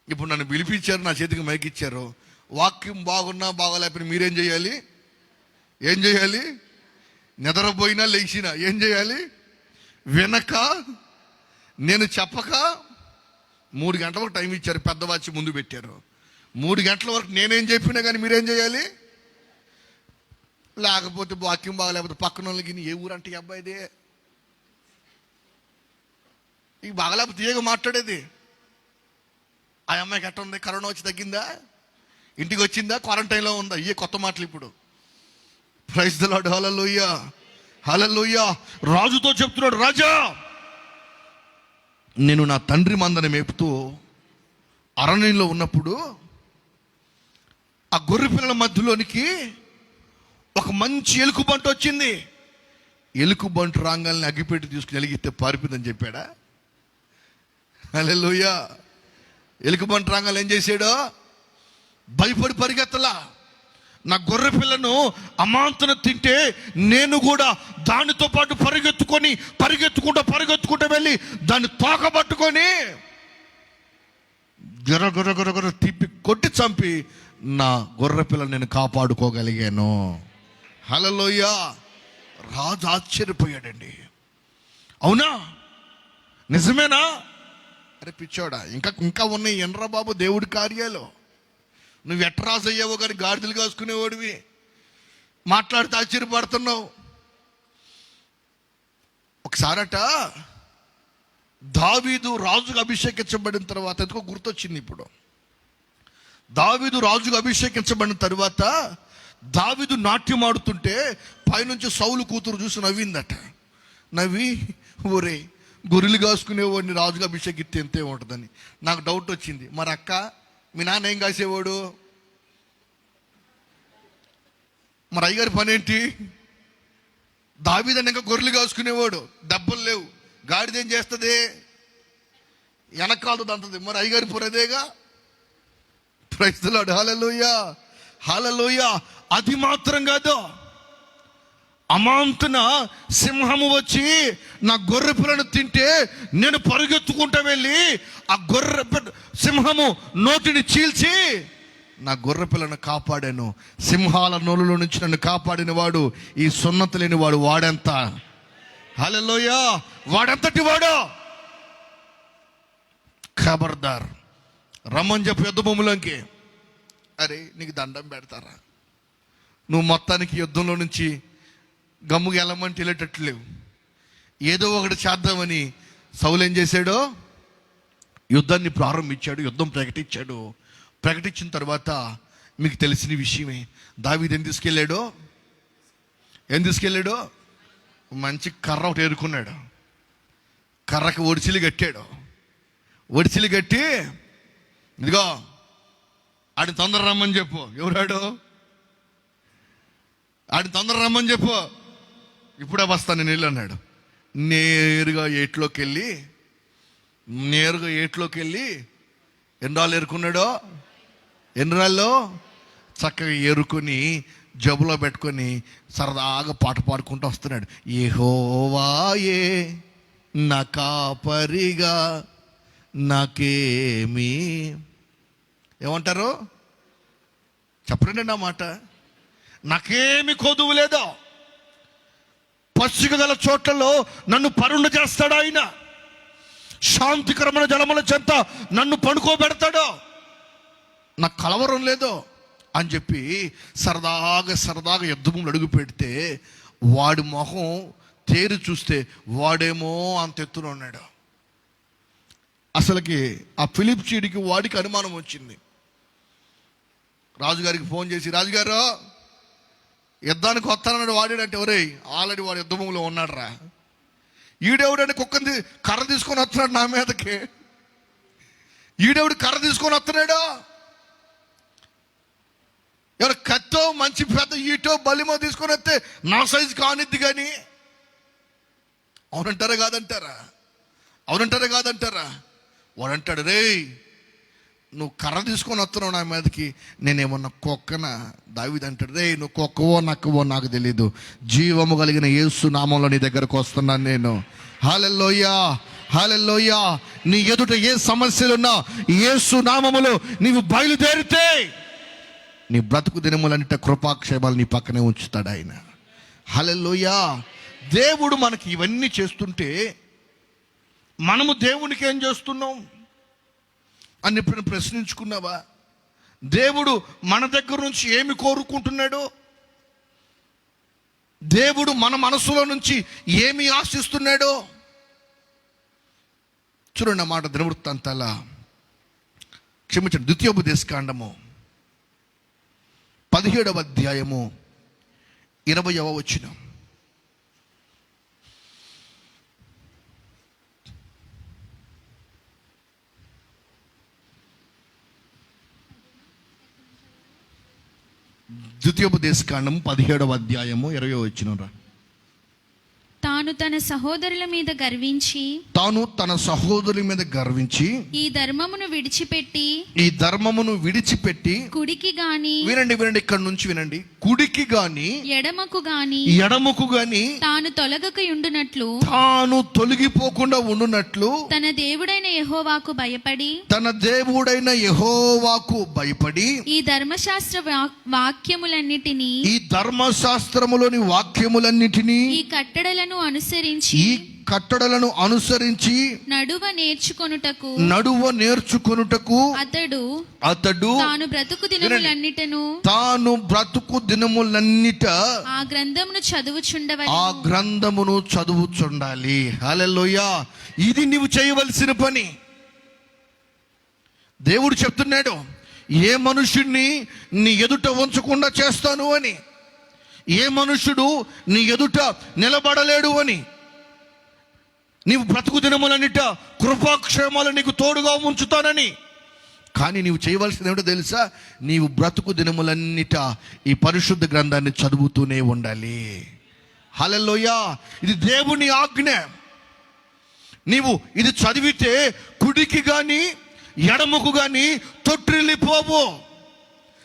ఇప్పుడు నన్ను పిలిపించారు, నా చేతికి మైక్ ఇచ్చారు. వాక్యం బాగున్నా బాగోలేకపోయినా మీరేం చేయాలి? ఏం చేయాలి? నిద్రపోయినా లేచినా ఏం చేయాలి? వెనక నేను చెప్పక 3 గంటల వరకు టైం ఇచ్చారు, పెద్ద వచ్చి ముందు పెట్టారు. 3 గంటల వరకు నేనేం చెప్పినా కానీ మీరేం చేయాలి? లేకపోతే వాక్యం బాగలేకపోతే పక్కన వాళ్ళకి ఏ ఊరంటే ఈ అబ్బాయిదే, ఇక బాగలేకపోతే ఏగా మాట్లాడేది. ఆ అమ్మాయికి ఎట్ట ఉంది? కరోనా వచ్చి తగ్గిందా? ఇంటికి వచ్చిందా? క్వారంటైన్లో ఉందా? ఇవే కొత్త మాటలు ఇప్పుడు. Praise the Lord. Hallelujah, hallelujah. రాజుతో చెప్తున్నాడు, రాజా నేను నా తండ్రి మందని మేపుతూ అరణ్యంలో ఉన్నప్పుడు ఆ గొర్రె పిల్లల మధ్యలోనికి ఒక మంచి ఎలుకబంటు వచ్చింది. ఎలుకబంటు రాగాల్ని అగ్గిపెట్టి తీసుకుని ఎలిగిస్తే పారిపోయిందని చెప్పాడా? హల్లెలూయా. ఎలుకబంటు రాగాలు ఏం చేశాడో? భయపడి పరిగెత్తలా. నా గొర్రె పిల్లను అమాంతన తింటే నేను కూడా దానితో పాటు పరిగెత్తుకుంటూ వెళ్ళి దాన్ని తోకబట్టుకొని గొర్ర తిప్పి కొట్టి చంపి నా గొర్రె పిల్లను నేను కాపాడుకోగలిగాను. హల్లెలూయా. రాజు ఆశ్చర్యపోయాడండి. అవునా? నిజమేనా? అరే పిచ్చోడా, ఇంకా ఉన్నాయి ఎన్రా బాబు దేవుడి కార్యాలు. నువ్వు ఎట్ట రాజు అయ్యావో కానీ గాడిదలు కాసుకునేవాడివి, మాట్లాడితే ఆశ్చర్యపడుతున్నావు. ఒకసారట దావీదు రాజుగా అభిషేకించబడిన తర్వాత, ఎందుకో గుర్తొచ్చింది ఇప్పుడు. దావీదు రాజుగా అభిషేకించబడిన తర్వాత దావీదు నాట్యం ఆడుతుంటే పైనుంచి సౌలు కూతురు చూసి నవ్విందట. నవ్వి, ఊరే గొర్రెలు కాసుకునేవాడిని రాజుగా అభిషేకిస్తే ఎంతే ఉంటుందని నాకు డౌట్ వచ్చింది. మరి అక్క మీ నాన్న ఏం కాసేవాడు? మరి అయ్యగారి పని ఏంటి? దావీదని ఇంకా గొర్రెలు కాసుకునేవాడు, దెబ్బలు లేవు, గాడిదేం చేస్తుంది? వెనకాలతో దంతది. మరి అయ్యగారి పొరదేగా. Praise the Lord. Hallelujah, hallelujah. అది మాత్రం కాదు, అమాంతున సింహము వచ్చి నా గొర్రె పిల్లను తింటే నేను పరుగెత్తుకుంటూ వెళ్ళి ఆ గొర్రె సింహము నోటిని చీల్చి నా గొర్రె పిల్లను కాపాడాను. సింహాల నోలులో నుంచి నన్ను కాపాడిన వాడు ఈ సున్నత లేని వాడు వాడెంత? హల్లెలూయా. వాడెంతటి వాడు? ఖబర్దార్, రమ్మని చెప్పు యుద్ధ భూమిలోకి. అరే నీకు దండం పెడతారా? నువ్వు మొత్తానికి యుద్ధంలో నుంచి గమ్ముగా వెళ్ళమంటే వెళ్ళేటట్లు లేవు. ఏదో ఒకటి చేద్దామని సౌలు ఏం చేశాడో? యుద్ధాన్ని ప్రారంభించాడు, యుద్ధం ప్రకటించాడు. ప్రకటించిన తర్వాత మీకు తెలిసిన విషయమే. దావీదు ఏం తీసుకెళ్ళాడు? మంచి కర్ర ఒకటి ఏరుకున్నాడు. కర్రకు ఒడిసిలు కట్టాడు. ఒడిసిలు కట్టి, ఇదిగో ఆడిని తొందర రమ్మని చెప్పు. ఎవరాడు? ఆడిని తొందర రమ్మని చెప్పు, ఇప్పుడే వస్తాను నేను వెళ్ళి అన్నాడు. నేరుగా ఏట్లోకి వెళ్ళి ఎన్ని రాళ్ళు ఏరుకున్నాడో, ఎన్ని రాళ్ళు చక్కగా ఏరుకొని జబులో పెట్టుకొని సరదాగా పాట పాడుకుంటూ వస్తున్నాడు. యెహోవాయే నా కాపరిగా నాకేమీ, ఏమంటారు చెప్పండి నా మాట, నాకేమి కొదువు లేదో, పచ్చిక గల చోట్లలో నన్ను పరుండ చేస్తాడు ఆయన, శాంతికరమైన జలముల చెంత నన్ను పడుకోబెడతాడు, నాకు కలవరం లేదో అని చెప్పి సరదాగా యుద్ధములు అడుగు పెడితే వాడి మొహం తేరి చూస్తే వాడేమో అంత ఎత్తున ఉన్నాడు. అసలుకి ఆ ఫిలిప్చీడికి వాడికి అనుమానం వచ్చింది. రాజుగారికి ఫోన్ చేసి, రాజుగారు యుద్ధానికి వస్తానన్నాడు వాడాడంటే, ఒరేయ్ ఆల్రెడీ వాడు యుద్ధములో ఉన్నాడు రా, ఈడెవడని కుక్కని కర్ర తీసుకొని వస్తున్నాడు నా మీదకి, ఈడెవడు కర్ర తీసుకొని వస్తున్నాడు, ఎవరు కత్తో మంచి పెద్ద ఈటో బలిమో తీసుకొని వస్తే నా సైజు కానిద్ది. కానీ అవునంటారా కాదంటారా? వాడంటాడు, రేయ్ నువ్వు కర్ర తీసుకొని వస్తున్నావు నా మీదకి, నేనేమన్నా కుక్కన? దావీదు అంటాడు, రేయ్ నువ్వు కుక్కవో నక్కవో నాకు తెలీదు, జీవము కలిగిన యేసు నామంలో నీ దగ్గరకు వస్తున్నాను నేను. హల్లెలూయా. నీ ఎదుట ఏ సమస్యలున్నా యేసు నామములో నీవు బయలుదేరితే నీ బ్రతుకు దినములన్నిట కృపాక్షేమాలు నీ పక్కనే ఉంచుతాడు ఆయన. హల్లెలూయా. దేవుడు మనకి ఇవన్నీ చేస్తుంటే మనము దేవునికి ఏం చేస్తున్నాం అని ఇప్పుడు ప్రశ్నించుకున్నావా? దేవుడు మన దగ్గర నుంచి ఏమి కోరుకుంటున్నాడు? దేవుడు మన మనసులో నుంచి ఏమి ఆశిస్తున్నాడో చూడండి. మాట దినవృత్తాంతాల క్షమించండి, ద్వితీయోపదేశకాండము 17వ అధ్యాయము 20వ వచనం. ద్వితీయోపదేశకాండము 17వ అధ్యాయము 20వ వచనం. తాను తన సహోదరుల మీద గర్వించి ఈ ధర్మమును విడిచిపెట్టి కుడికి గాని, వినండి ఇక్కడ నుంచి వినండి, కుడికి గాని ఎడమకు గాని తాను తొలగిపోకుండా ఉండునట్లు తన దేవుడైన యెహోవాకు భయపడి ఈ ధర్మశాస్త్రములోని వాక్యములన్నిటినీ ఈ కట్టడలను అనుసరించి నడువ నేర్చుకొనుటకు అతడు తాను బ్రతుకు దినములన్నిట ఆ గ్రంథమును చదువుచుండాలి. హల్లెలూయా. ఇది నీవు చేయవలసిన పని. దేవుడు చెప్తున్నాడు, ఏ మనుషుణ్ణి నీ ఎదుట ఉంచకుండా చేస్తాను అని, ఏ మనుషుడు నీ ఎదుట నిలబడలేడు అని. నీవు బ్రతుకు దినములన్నిట కృపాక్షేమాలు నీకు తోడుగా ఉంచుతానని. కానీ నీవు చేయవలసింది ఏమిటో తెలుసా? నీవు బ్రతుకు దినములన్నిట ఈ పరిశుద్ధ గ్రంథాన్ని చదువుతూనే ఉండాలి. హల్లెలూయా. ఇది దేవుని ఆజ్ఞ. నీవు ఇది చదివితే కుడికి గాని ఎడమకు గాని తొట్టిల్లిపోవు.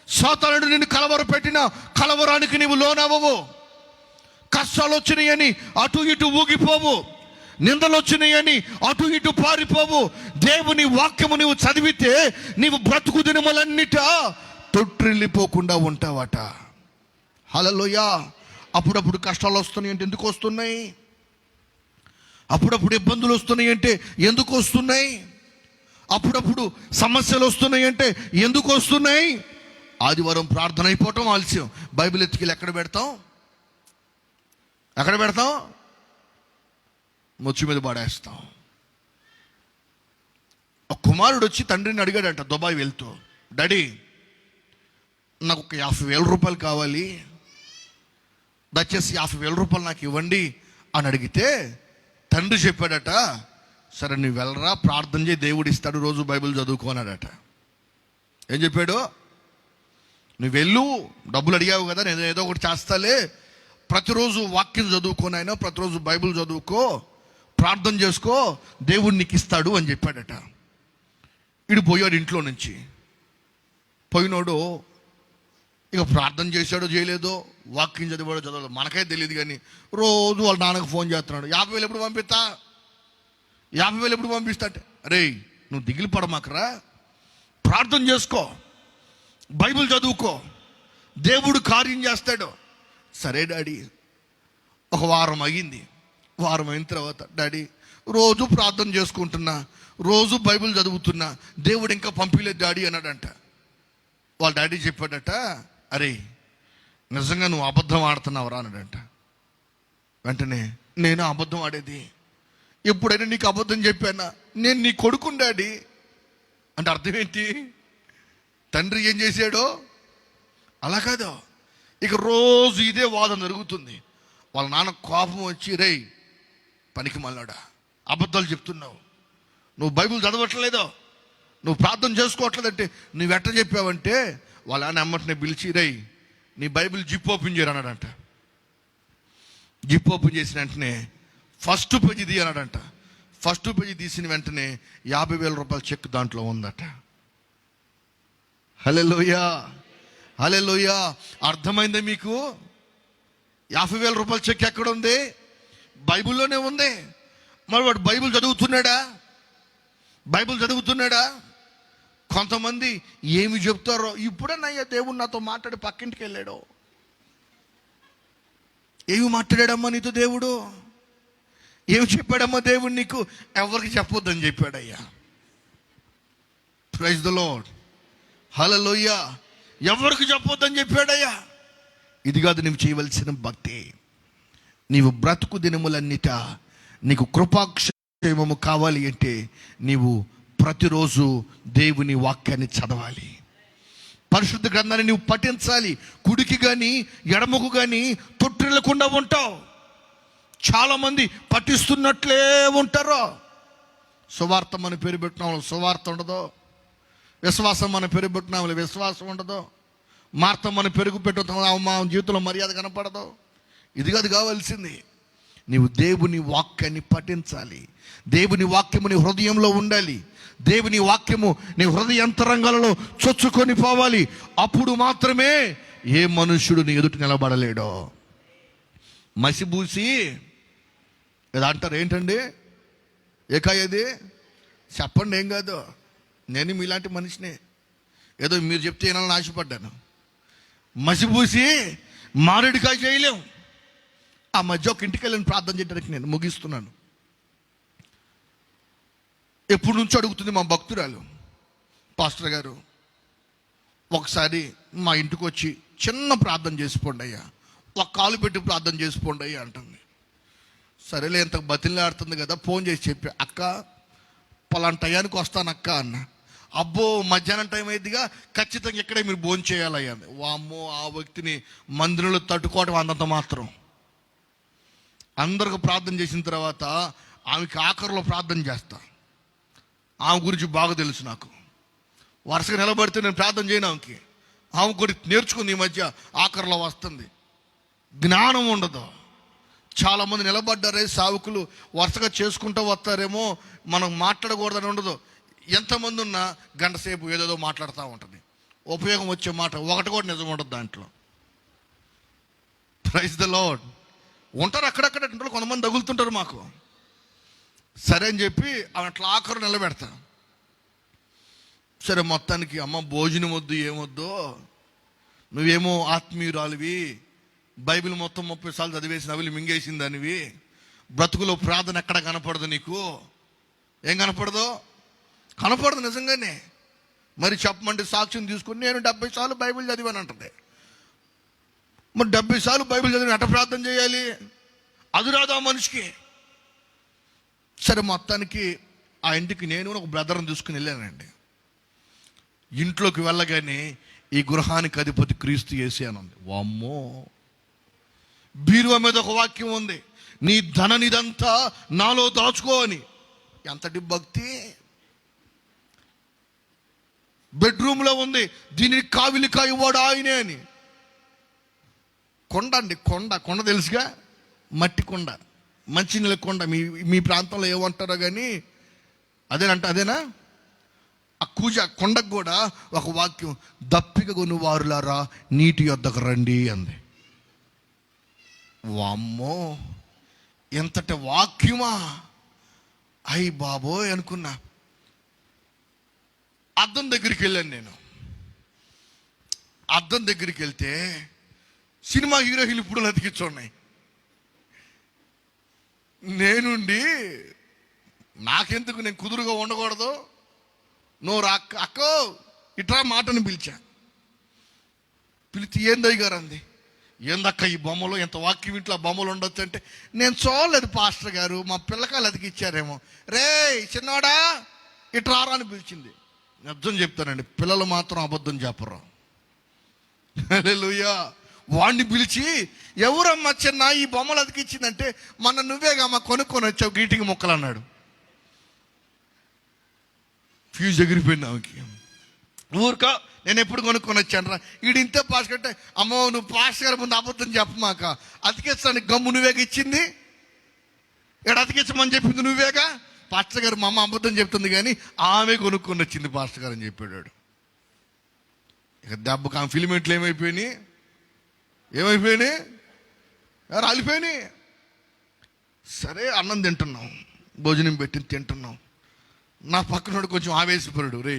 సాతానుడు నిన్ను కలవరపెట్టిన కలవరానికి నీవు లోనవ్వవు. కష్టాలు వచ్చినాయని అటు ఇటు ఊగిపోవు. నిందలు వచ్చినాయని అటు ఇటు పారిపోవు. దేవుని వాక్యము నీవు చదివితే నీవు బ్రతుకు దినములన్నిట తొట్టిల్లిపోకుండా ఉంటావట. హల్లెలూయా. అప్పుడప్పుడు కష్టాలు వస్తున్నాయి అంటే ఎందుకు వస్తున్నాయి? అప్పుడప్పుడు ఇబ్బందులు వస్తున్నాయి అంటే ఎందుకు వస్తున్నాయి? అప్పుడప్పుడు సమస్యలు వస్తున్నాయి అంటే ఎందుకు వస్తున్నాయి? ఆదివారం ప్రార్థన అయిపోవటం ఆలస్యం, బైబిల్ ఎత్తుకెళ్ళి ఎక్కడ పెడతాం? మొచ్చు మీద పడేస్తాం. ఒక కుమారుడు వచ్చి తండ్రిని అడిగాడంట దుబాయ్ వెళ్తూ, డాడీ నాకు ఒక 50,000 రూపాయలు కావాలి, దయచేసి 50,000 రూపాయలు నాకు ఇవ్వండి అని అడిగితే తండ్రి చెప్పాడట, సరే నువ్వు వెళ్ళరా, ప్రార్థన చేయి, దేవుడు ఇస్తాడు, రోజు బైబిల్ చదువుకోనాడట. ఏం చెప్పాడు? నువ్వు వెళ్ళు, డబ్బులు అడిగావు కదా, నేను ఏదో ఒకటి చేస్తాలే, ప్రతిరోజు వాక్యం చదువుకోనైనా, ప్రతిరోజు బైబిల్ చదువుకో, ప్రార్థన చేసుకో, దేవుడు నీకు ఇస్తాడు అని చెప్పాడట. ఇడు పోయాడు ఇంట్లో నుంచి. పోయినోడు ఇక ప్రార్థన చేశాడో చేయలేదో, వాక్యం చదివాడో చదవలేదు మనకే తెలియదు, కానీ రోజు వాళ్ళ నాన్నకు ఫోన్ చేస్తున్నాడు, 50,000 ఎప్పుడు పంపిస్తా, 50,000 ఎప్పుడు పంపిస్తా అంటే, అరే నువ్వు దిగులు పడమాకరా, ప్రార్థన చేసుకో, బైబిల్ చదువుకో, దేవుడు కార్యం చేస్తాడు. సరే డాడీ. ఒక వారం అయింది. వారం అయిన తర్వాత, డాడీ రోజు ప్రార్థన చేసుకుంటున్నా, రోజు బైబిల్ చదువుతున్నా, దేవుడు ఇంకా పంపించలేదు డాడీ అన్నాడంట. వాళ్ళ డాడీ చెప్పాడట, అరే నిజంగా నువ్వు అబద్ధం ఆడుతున్నావురా అన్నాడంట. వెంటనే, నేను అబద్ధం ఆడేది? ఎప్పుడైనా నీకు అబద్ధం చెప్పానా? నేను నీ కొడుకుని డాడీ అంటే అర్థం ఏంటి? తండ్రి ఏం చేశాడో అలా కాదు, ఇక రోజు ఇదే వాదన జరుగుతుంది. వాళ్ళ నాన్న కోపం వచ్చి, రేయ్ పనికి మళ్ళాడా, అబద్ధాలు చెప్తున్నావు, నువ్వు బైబిల్ చదవట్లేదో, నువ్వు ప్రార్థన చేసుకోవట్లేదంటే, నువ్వు ఎట్ట చెప్పావంటే, వాళ్ళ నాన్న అమ్మటిని పిలిచి, రేయ్ నీ బైబిల్ జిప్ ఓపెన్ చేయరు అన్నాడంట. జిప్ ఓపెన్ చేసిన వెంటనే ఫస్ట్ పేజీ తీ అన్నాడంట. ఫస్ట్ పేజీ తీసిన వెంటనే 50,000 రూపాయల చెక్ దాంట్లో ఉందట. హల్లెలూయా, హల్లెలూయా. అర్థమైందా మీకు? 50,000 రూపాయల చెక్ ఎక్కడ ఉంది? బైబిల్లోనే ఉంది. మరి వాడు బైబిల్ చదువుతున్నాడా? బైబిల్ చదువుతున్నాడా? కొంతమంది ఏమి చెప్తారో, ఇప్పుడేనయ్యా దేవుడు నాతో మాట్లాడి పక్కింటికి వెళ్ళాడు. ఏమి మాట్లాడాడమ్మా నీతో దేవుడు? ఏమి చెప్పాడమ్మా దేవుడు నీకు? ఎవరికి చెప్పొద్దని చెప్పాడయ్యా. ప్రైజ్ ద లార్డ్, హల్లెలూయా. ఎవరికి చెప్పొద్దని చెప్పాడయ్యా. ఇది కాదు నీవు చేయవలసిన భక్తి. నీవు బ్రతుకు దినములన్నిట నీకు కృపాక్షేమము కావాలి అంటే నీవు ప్రతిరోజు దేవుని వాక్యాన్ని చదవాలి, పరిశుద్ధ గ్రంథాన్ని నువ్వు పఠించాలి. కుడికి కానీ ఎడమకు కానీ తొట్టిల్లకుండా ఉంటావు. చాలామంది పఠిస్తున్నట్లే ఉంటారు. సువార్త మన పేరు పెట్టిన సువార్త ఉండదు, విశ్వాసం మన పేరు పెట్టిన విశ్వాసం ఉండదు, మార్తం మన పెరుగు పెట్టుతాం, మా జీవితంలో మర్యాద కనపడదు. ఇది కాదు కావాల్సింది. నీవు దేవుని వాక్యాన్ని పఠించాలి, దేవుని వాక్యము నీ హృదయంలో ఉండాలి, దేవుని వాక్యము నీ హృదయంతరంగాలలో చొచ్చుకొని పోవాలి. అప్పుడు మాత్రమే ఏ మనుష్యుడు నీ ఎదుటి నిలబడలేడో. మసిబూసి ఏదో అంటారు, ఏంటండి ఏకాయది చెప్పండి, ఏం కాదు, నేను మీలాంటి మనిషిని, ఏదో మీరు చెప్తే ఏనాలని ఆశపడ్డాను. మసిబూసి మారేడుకాయ చేయలేం. ఆ మధ్య ఒక ఇంటికి వెళ్ళిన ప్రార్థన చేయడానికి నేను ముగిస్తున్నాను. ఎప్పటి నుంచో అడుగుతుంది మా భక్తురాలు, పాస్టర్ గారు ఒకసారి మా ఇంటికి వచ్చి చిన్న ప్రార్థన చేసిపోండి అయ్యా, ఒక కాలు పెట్టి ప్రార్థన చేసిపోండి అయ్యా అంటుంది. సరేలే, ఇంత బతిలాడుతుంది కదా, ఫోన్ చేసి చెప్పి, అక్క పలానా టయానికి వస్తాను అక్క అన్న. అబ్బో మధ్యాహ్నం టైం అయిందిగా, ఖచ్చితంగా ఇక్కడే మీరు భోజనం చేయాలయ్యా. వామ్మో, ఆ వ్యక్తిని మందిరంలో తట్టుకోవడం అంతంత మాత్రం. అందరికి ప్రార్థన చేసిన తర్వాత ఆమెకి ఆఖరిలో ప్రార్థన చేస్తా. ఆమె గురించి బాగా తెలుసు నాకు. వరుసగా నిలబడితే నేను ప్రార్థన చేయను ఆమెకి. ఆమె గురించి నేర్చుకుంది. ఈ మధ్య ఆఖరిలో వస్తుంది. జ్ఞానం ఉండదు. చాలామంది నిలబడ్డారే సావుకులు, వరుసగా చేసుకుంటూ వస్తారేమో, మనం మాట్లాడకూడదని ఉండదు. ఎంతమంది ఉన్నా గంట సేపు ఏదేదో మాట్లాడుతూ ఉంటుంది. ఉపయోగం వచ్చే మాట ఒకటి కూడా నిజం ఉండదు దాంట్లో. Praise the lord. ఉంటారు అక్కడక్కడ ఉంటారు, కొంతమంది తగులుతుంటారు మాకు. సరే అని చెప్పి ఆమె అట్లా ఆఖరు నిలబెడతా. సరే మొత్తానికి, అమ్మ భోజనం వద్దు ఏమొద్దు, నువ్వేమో ఆత్మీయురాలివి, బైబిల్ మొత్తం 30 సార్లు చదివేసి నవిలి మింగేసిన దానివి, బ్రతుకులో ప్రార్థన ఎక్కడ కనపడదు నీకు. ఏం కనపడదు? కనపడదు నిజంగానే. మరి చెప్పమంటే సాక్ష్యం తీసుకుని నేను 70 సార్లు బైబిల్ చదివాను అంటుంది. మరి 70 సార్లు బైబిల్ చదివి ఎట్ట ప్రార్థన చేయాలి? అది రాదు ఆ మనిషికి. సరే మొత్తానికి ఆ ఇంటికి నేను ఒక బ్రదర్ని తీసుకుని వెళ్ళానండి. ఇంట్లోకి వెళ్ళగానే ఈ గృహానికి అధిపతి క్రీస్తు యేసే అని ఉంది. వామ్మో. బీరువా మీద ఒక వాక్యం ఉంది, నీ ధననిదంతా నాలో దాచుకో అని. ఎంతటి భక్తి. బెడ్రూమ్లో ఉంది, దీనికి కావిలి కాయవాడు ఆయనే అని. కొండ అండి, కొండ తెలుసుగా, మట్టి కొండ, మంచినీళ్ళ కొండ. మీ ప్రాంతంలో ఏమంటారో కానీ అదేనా? ఆ కూజ కొండకు కూడా ఒక వాక్యం, దప్పిక కొను వారులారా నీటి యొద్దకు రండి అంది. వామ్మో, ఎంతటి వాక్యమా! అయ్యి బాబోయ్ అనుకున్నా. అద్దం దగ్గరికి వెళ్ళాను నేను. అద్దం దగ్గరికి వెళ్తే సినిమా హీరోయిన్లు ఇప్పుడు అతికించున్నాయి. నేనుండి నాకెందుకు, నేను కుదురుగా ఉండకూడదు, నువ్వు అక్కో ఇట్రా మాటని పిలిచా. పిలిచి ఏందయ్య గారు అంది. ఏందక్క ఈ బొమ్మలు, ఎంత వాక్యం ఇంట్లో బొమ్మలు ఉండొచ్చు అంటే, నేను చూడలేదు పాస్టర్ గారు, మా పిల్లకాయలు అతికిచ్చారేమో. రే చిన్నవాడా ఇట్రారా అని పిలిచింది. నిజం చెప్తానండి, పిల్లలు మాత్రం అబద్ధం చెప్పరు. హల్లెలూయా. వాడిని పిలిచి, ఎవరమ్మా చిన్న ఈ బొమ్మలు అతికిచ్చిందంటే, మొన్న నువ్వేగా మా కొనుక్కొని వచ్చావు గ్రీటింగ్ మొక్కలు అన్నాడు. ఫ్యూజ్ ఎగిరిపోయింది ఆమెకి. ఊరుకో, నేను ఎప్పుడు కొనుక్కొని వచ్చాను రా. ఇంతే పాస్ కంటే, అమ్మో నువ్వు పాస్ గారి ముందు అబద్ధం చెప్పమాక, అతికిస్తానికి గమ్ము నువ్వేగా ఇచ్చింది, ఇక్కడ అతికించమని చెప్పింది నువ్వేగా. పాస్టర్ గారు మా అమ్మ అబద్ధం చెప్తుంది కానీ ఆమె కొనుక్కొని వచ్చింది పాస్టర్ గారు అని చెప్పాడు. ఇక దెబ్బకు ఆమె ఫిలిమెంట్లు ఏమైపోయినాయి, రాలిపోయినాయి. సరే అన్నం తింటున్నాం, భోజనం పెట్టి తింటున్నాం. నా పక్కనోడు కొంచెం ఆవేశపరుడు. రే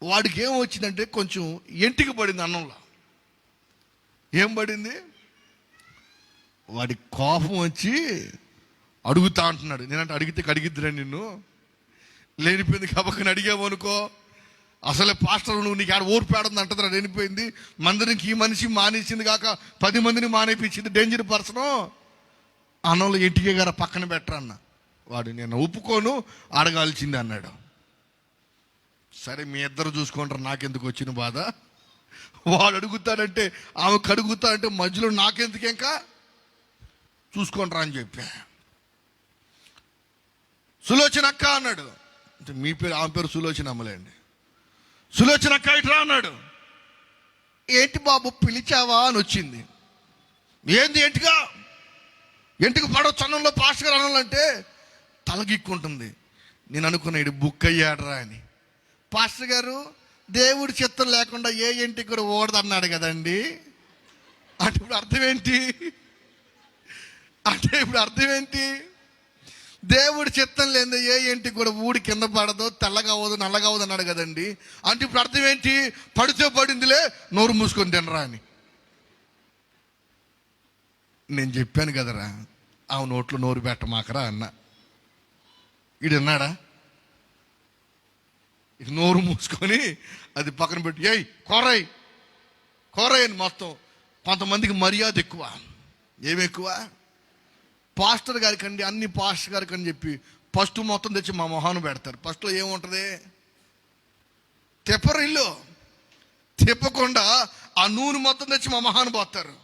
వాడికి ఏం వచ్చిందంటే, కొంచెం ఎంటికి పడింది అన్నంలో. ఏం పడింది? వాడి కోపం వచ్చి అడుగుతా అంటున్నాడు. నేనంటే అడిగితే కడిగిద్దిరా నిన్ను, లేనిపోయింది కబక్కని అడిగావు అనుకో, అసలే పాస్టర్ నువ్వు నీకు ఆడ ఓర్పేడుంది అంటదిరా. లేనిపోయింది మందిరికి ఈ మనిషి మానేసింది కాక 10 మందిని మానేపించింది, డేంజర్ పర్సను. అన్నంలో ఎంటికే గారు పక్కన పెట్టరా అన్న. వాడు నేను ఒప్పుకోను, అడగాల్సింది అన్నాడు. సరే మీ ఇద్దరు చూసుకుంటారు, నాకెందుకు వచ్చిన బాధ. వాడు అడుగుతాడంటే, ఆమె కడుగుతాడంటే మధ్యలో నాకెందుకు ఇంకా, చూసుకుంటారా అని చెప్పా. సులోచన అక్క అన్నాడు. అంటే మీ పేరు, ఆమె పేరు సులోచన అమ్మలేండి. సులోచన అక్క ఇట్రా అన్నాడు. ఏంటి బాబు పిలిచావా అని వచ్చింది. ఏంది ఎంటికి పడవచ్చు అన్నంలో, పాస్టర్ గారు అన్నంలో అంటే తలగిక్కుంటుంది. నేను అనుకున్నా ఇడు బుక్ అయ్యాడరా అని. పాస్టర్ గారు దేవుడి చిత్తం లేకుండా ఏ ఇంటికి కూడా ఓడదు అన్నాడు కదండి. అంటే ఇప్పుడు అర్థం ఏంటి? దేవుడి చిత్తం లేదు ఏ ఇంటికి కూడా ఊడి కింద పడదో, తెల్లగా అవ్వదు, నల్లగా అవ్వదు అన్నాడు కదండి. అంటే ఇప్పుడు అర్థం ఏంటి? పడితే పడిందిలే, నోరు మూసుకొని తినరా అని. నేను చెప్పాను కదరా, ఆ నోట్లో నోరు పెట్టమాకరా అన్న. ఈడన్నాడా? ఇక నోరు మూసుకొని అది పక్కన పెట్టి, ఏయ్ కోరయ్ అని మొత్తం. కొంతమందికి మర్యాద ఎక్కువ. ఏమెక్కువ? పాస్టర్ గారికి అండి, అన్ని పాస్టర్ గారికి అని చెప్పి ఫస్ట్ మొత్తం తెచ్చి మా మొహాన్ని పెడతారు. ఫస్ట్లో ఏముంటుంది? తిప్పరు. ఇల్లు తిప్పకుండా ఆ నూనె మొత్తం తెచ్చి మా మొహాన్ని పోస్తారు.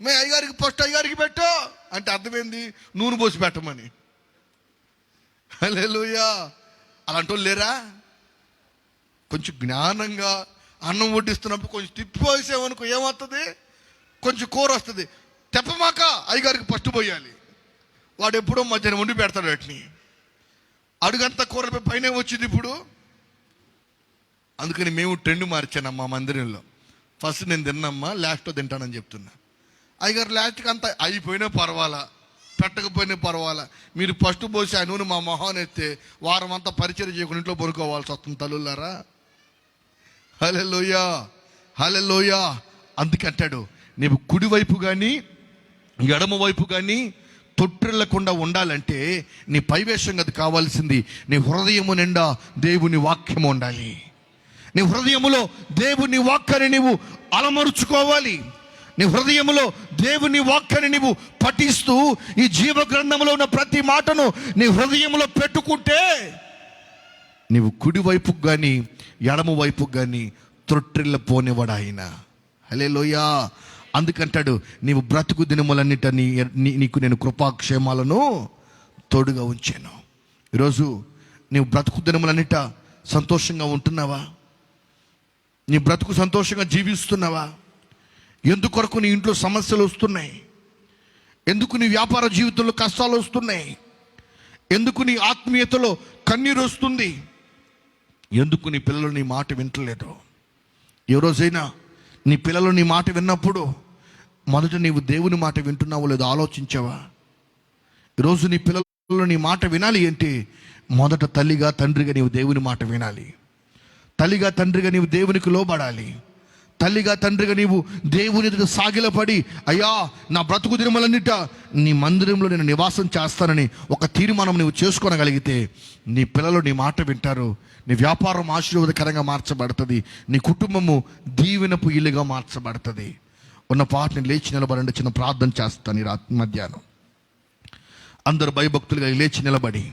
మే అయ్యగారికి ఫస్ట్ అయ్యగారికి పెట్టు అంటే అర్థమైంది నూనె పోసి పెట్టమని. హల్లెలూయా. అలాంటి వాళ్ళు లేరా? కొంచెం జ్ఞానంగా అన్నం వడ్డిస్తున్నప్పుడు కొంచెం తిప్పిపోసేవనుకో ఏమవుతుంది? కొంచెం కూర వస్తుంది. తెప్పమాక అయ్యగారికి ఫస్ట్ పోయాలి. వాడు ఎప్పుడో మధ్యాహ్నం వండి పెడతాడు వాటిని. అడుగంతా కూరపై పైన వచ్చింది ఇప్పుడు. అందుకని మేము ట్రెండ్ మార్చాను మా మందిరంలో. ఫస్ట్ నేను తిన్నమ్మా, లాస్ట్లో తింటానని చెప్తున్నా. అయ్యగారు లాస్ట్కి అంతా అయిపోయినా పర్వాలా, పెట్టకపోయినా పర్వాలా, మీరు ఫస్ట్ పోసి ఆ నూనె మా మొహాన్ని ఎత్తే వారం అంతా పరిచయం చేయకుండా ఇంట్లో పడుకోవాల్సి వస్తుంది తల్లులారా. హల్లెలూయా. అందుకంటాడు, నీవు కుడివైపు కానీ ఎడమ వైపు కానీ తొట్టిల్లకుండా ఉండాలంటే నీ పైవేషం అది కావాల్సింది. నీ హృదయము నిండా దేవుని వాక్యము ఉండాలి. నీ హృదయములో దేవుని వాక్యాన్ని నీవు అలమరుచుకోవాలి. నీ హృదయములో దేవుని వాక్యాన్ని నీవు పఠిస్తూ ఈ జీవ గ్రంథంలో ఉన్న ప్రతి మాటను నీ హృదయంలో పెట్టుకుంటే నీవు కుడి వైపుకు కానీ ఎడమ వైపుకు కానీ త్రొట్టిల్ల పోనివాడు ఆయన. హల్లెలూయా. అందుకంటాడు, నీవు బ్రతుకు దినములన్నిట నీకు నేను కృపాక్షేమాలను తోడుగా ఉంచాను. ఈరోజు నీవు బ్రతుకు దినములన్నిట సంతోషంగా ఉంటున్నావా? నీ బ్రతుకు సంతోషంగా జీవిస్తున్నావా? ఎందుకొరకు నీ ఇంట్లో సమస్యలు వస్తున్నాయి? ఎందుకు నీ వ్యాపార జీవితంలో కష్టాలు వస్తున్నాయి? ఎందుకు నీ ఆత్మీయతలో కన్నీరు వస్తుంది? ఎందుకు నీ పిల్లలు నీ మాట వింటలేదు? ఏ రోజైనా నీ పిల్లలు నీ మాట విన్నప్పుడు మొదట నీవు దేవుని మాట వింటున్నావో లేదో ఆలోచించావా? ఈరోజు నీ పిల్లలు నీ మాట వినాలి అంటే మొదట తల్లిగా తండ్రిగా నీవు దేవుని మాట వినాలి. తల్లిగా తండ్రిగా నీవు దేవునికి లోబడాలి. తల్లిగా తండ్రిగా నీవు దేవుని ఎదుట సాగిలపడి, అయ్యా నా బ్రతుకు దినములన్నిట నీ మందిరంలో నేను నివాసం చేస్తానని ఒక తీర్మానం నీవు చేసుకోనగలిగితే నీ పిల్లలు నీ మాట వింటారు. నీ వ్యాపారం ఆశీర్వాదకరంగా మార్చబడుతుంది. నీ కుటుంబము దీవెనపు ఇల్లుగా మార్చబడుతుంది. ఉన్న పాటని లేచి నిలబడండి. చిన్న ప్రార్థన చేస్తాను ఈ రాత్రి మధ్యాహ్నం. అందరూ భయభక్తులుగా లేచి నిలబడి,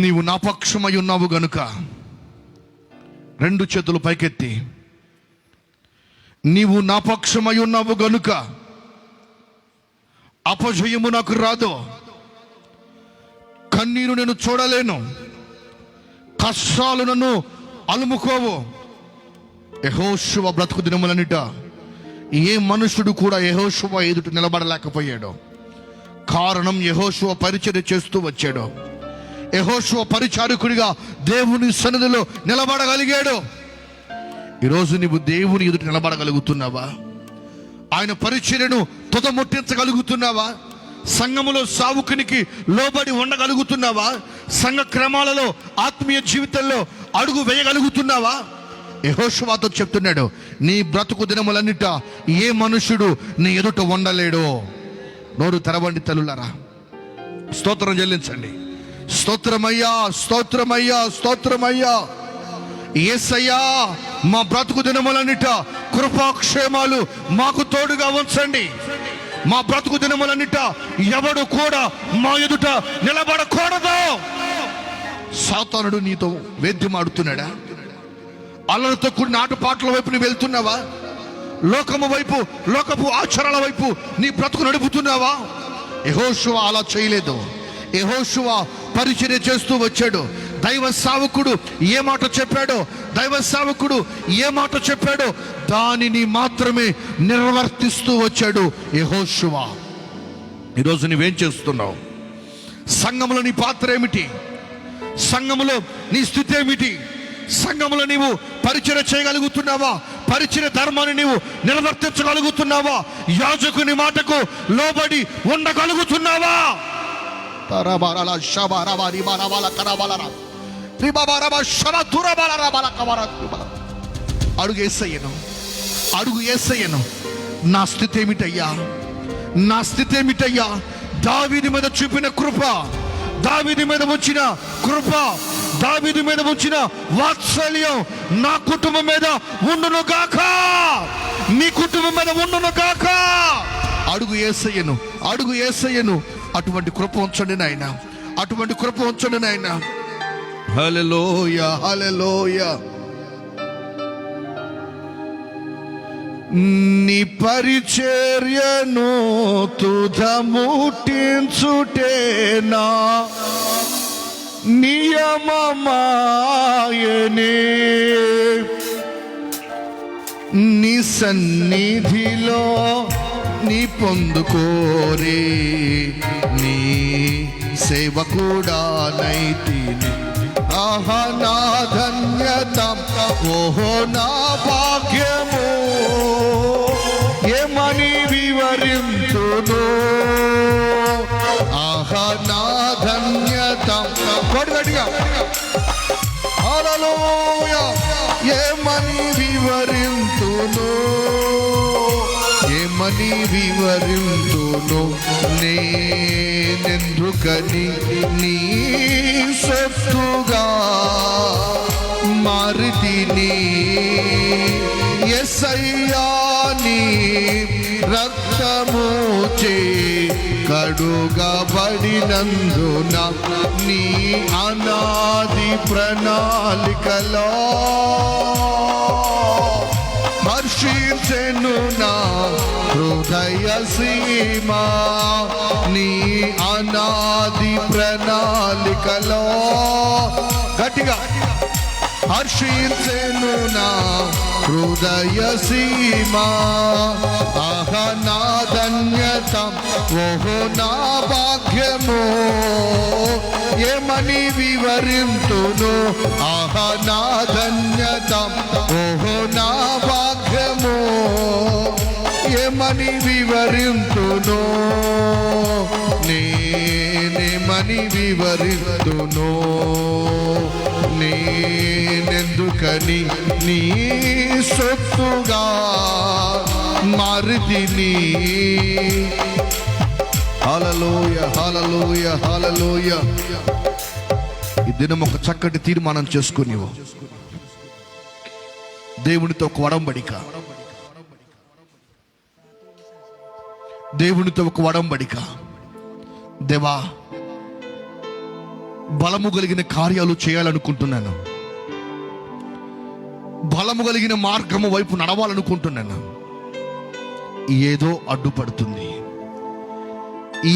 నీవు నా పక్షమై ఉన్నావు గనుక రెండు చేతులు పైకెత్తి, నీవు నా పక్షమై ఉన్నావు గనుక అపజయము నాకు రాదు. కన్నీరు నేను చూడలేను. కష్టాలు నన్ను అలుముకోవు. యెహోషువ బ్రతుకు దినములన్నిట ఏ మనుషుడు కూడా యెహోషువ ఎదుట నిలబడలేకపోయాడు. కారణం యెహోషువ పరిచర్య చేస్తూ వచ్చాడు. యెహోషువ పరిచారకుడిగా దేవుని సన్నిధిలో నిలబడగలిగాడు. ఈరోజు నీవు దేవుని ఎదుట నిలబడగలుగుతున్నావా? ఆయన పరిచర్యను తుదముట్టించగలుగుతున్నావా? సంఘములో సావుకునికి లోబడి ఉండగలుగుతున్నావా? సంఘ క్రమాలలో ఆత్మీయ జీవితంలో అడుగు వేయగలుగుతున్నావా? యెహోషువతో చెప్తున్నాడు, నీ బ్రతుకు దినములన్నిట ఏ మనుషుడు నీ ఎదుట ఉండలేడు. నోరు తెరవండి తల్లులారా, స్తోత్రం చెల్లించండి. స్తోత్రమయ్యా, స్తోత్రమయ్యా, స్తోత్రమయ్యా. యేసయ్యా, మా బ్రతుకు దినములన్నిట కృపాక్షేమాలు మాకు తోడుగా ఉంచండి. మా బ్రతుకు దినములన్నిట ఎవడు కూడా మా ఎదుట నిలబడకూడదు. సాతానుడు నీతో వేద్యమాడుతున్నాడా? అల్లరితో కూడిన ఆటపాటల వైపు నువ్వు వెళ్తున్నావా? లోకము వైపు, లోకపు ఆచారాల వైపు నీ బ్రతుకు నడుపుతున్నావా? యెహోషువ అలా చేయలేదు. యెహోషువ పరిచర్య చేస్తూ వచ్చాడు. దైవ సేవకుడు ఏ మాట చెప్పాడో, దైవ సేవకుడు ఏ మాట చెప్పాడో దానిని మాత్రమే నిర్వర్తిస్తూ వచ్చాడు యెహోషువ. ఈరోజు నువ్వేం చేస్తున్నావు? సంఘములో నీ పాత్ర ఏమిటి? సంఘములో నీ స్థితి ఏమిటి? సంఘములో నీవు పరిచర్య చేయగలుగుతున్నావా? పరిచర్య ధర్మాన్ని నీవు నిర్వర్తించగలుగుతున్నావా? యాజకుని మాటకు లోబడి ఉండగలుగుతున్నావా? అడుగు యేసయ్యను, అడుగు యేసయ్యను. నా స్థితి ఏమిటయ్యా? నా స్థితి ఏమిటయ్యా? దావీదు మీద చూపిన కృప, దావీదు మీద వచ్చిన కృప, దావీదు మీద వచ్చిన వాత్సల్యం నా కుటుంబం మీద ఉండును గాక, మీ కుటుంబం మీద ఉండును గాక. అడుగు యేసయ్యను, అడుగు యేసయ్యను. అటువంటి కృప ఉంచండి నాయన, అటువంటి కృప ఉంచండి నాయన. హల్లెలూయా, హల్లెలూయా. నీ పరిచర్యను తుదముట్టించుటేనా నియమమాయనే. నీ సన్నిధిలో నీ పొందుకోరే నీ సేవకుడానైతిని. ఆహా నా ధన్యత, ఓహో నా భాగ్యము, ఏమని వివరింతును. ఆహా నా ధన్యత, కొడుగడిగా హల్లెలూయా. ఏమని వివరింతును, ఏమని వివరింతును. నేనెందుకని నీ సొత్తుగా మారితిని. యేసయ్యా నీ రక్తము చే కడుగబడినందున నీ అనాది ప్రణాళికలో హర్షించెను నా హృదయ సీమా. నీ అనాది ప్రణాళికలో గట్టిగా హర్షించెను నా హృదయ సీమా. ఆహ నా ధన్యత, ఓహో నా భాగ్యము, ఏమని వివరింతును. ఆహ నా ధన్యత, ఓహో నా భాగ్యము, ఏమని వివరింతును. నేనేమని వివరింతును. నేనెందుకని నీ సొత్తుగా మారితిని. హల్లెలూయా, హల్లెలూయా, హల్లెలూయా. ఈ దినం ఒక చక్కటి తీర్మానం చేసుకునేవు. దేవునితో ఒక ఒడంబడిక, దేవునితో ఒక ఒడంబడిక. దేవా, బలము కలిగిన కార్యాలు చేయాలనుకుంటున్నాను, బలము కలిగిన మార్గము వైపు నడవాలనుకుంటున్నాను. ఏదో అడ్డుపడుతుంది,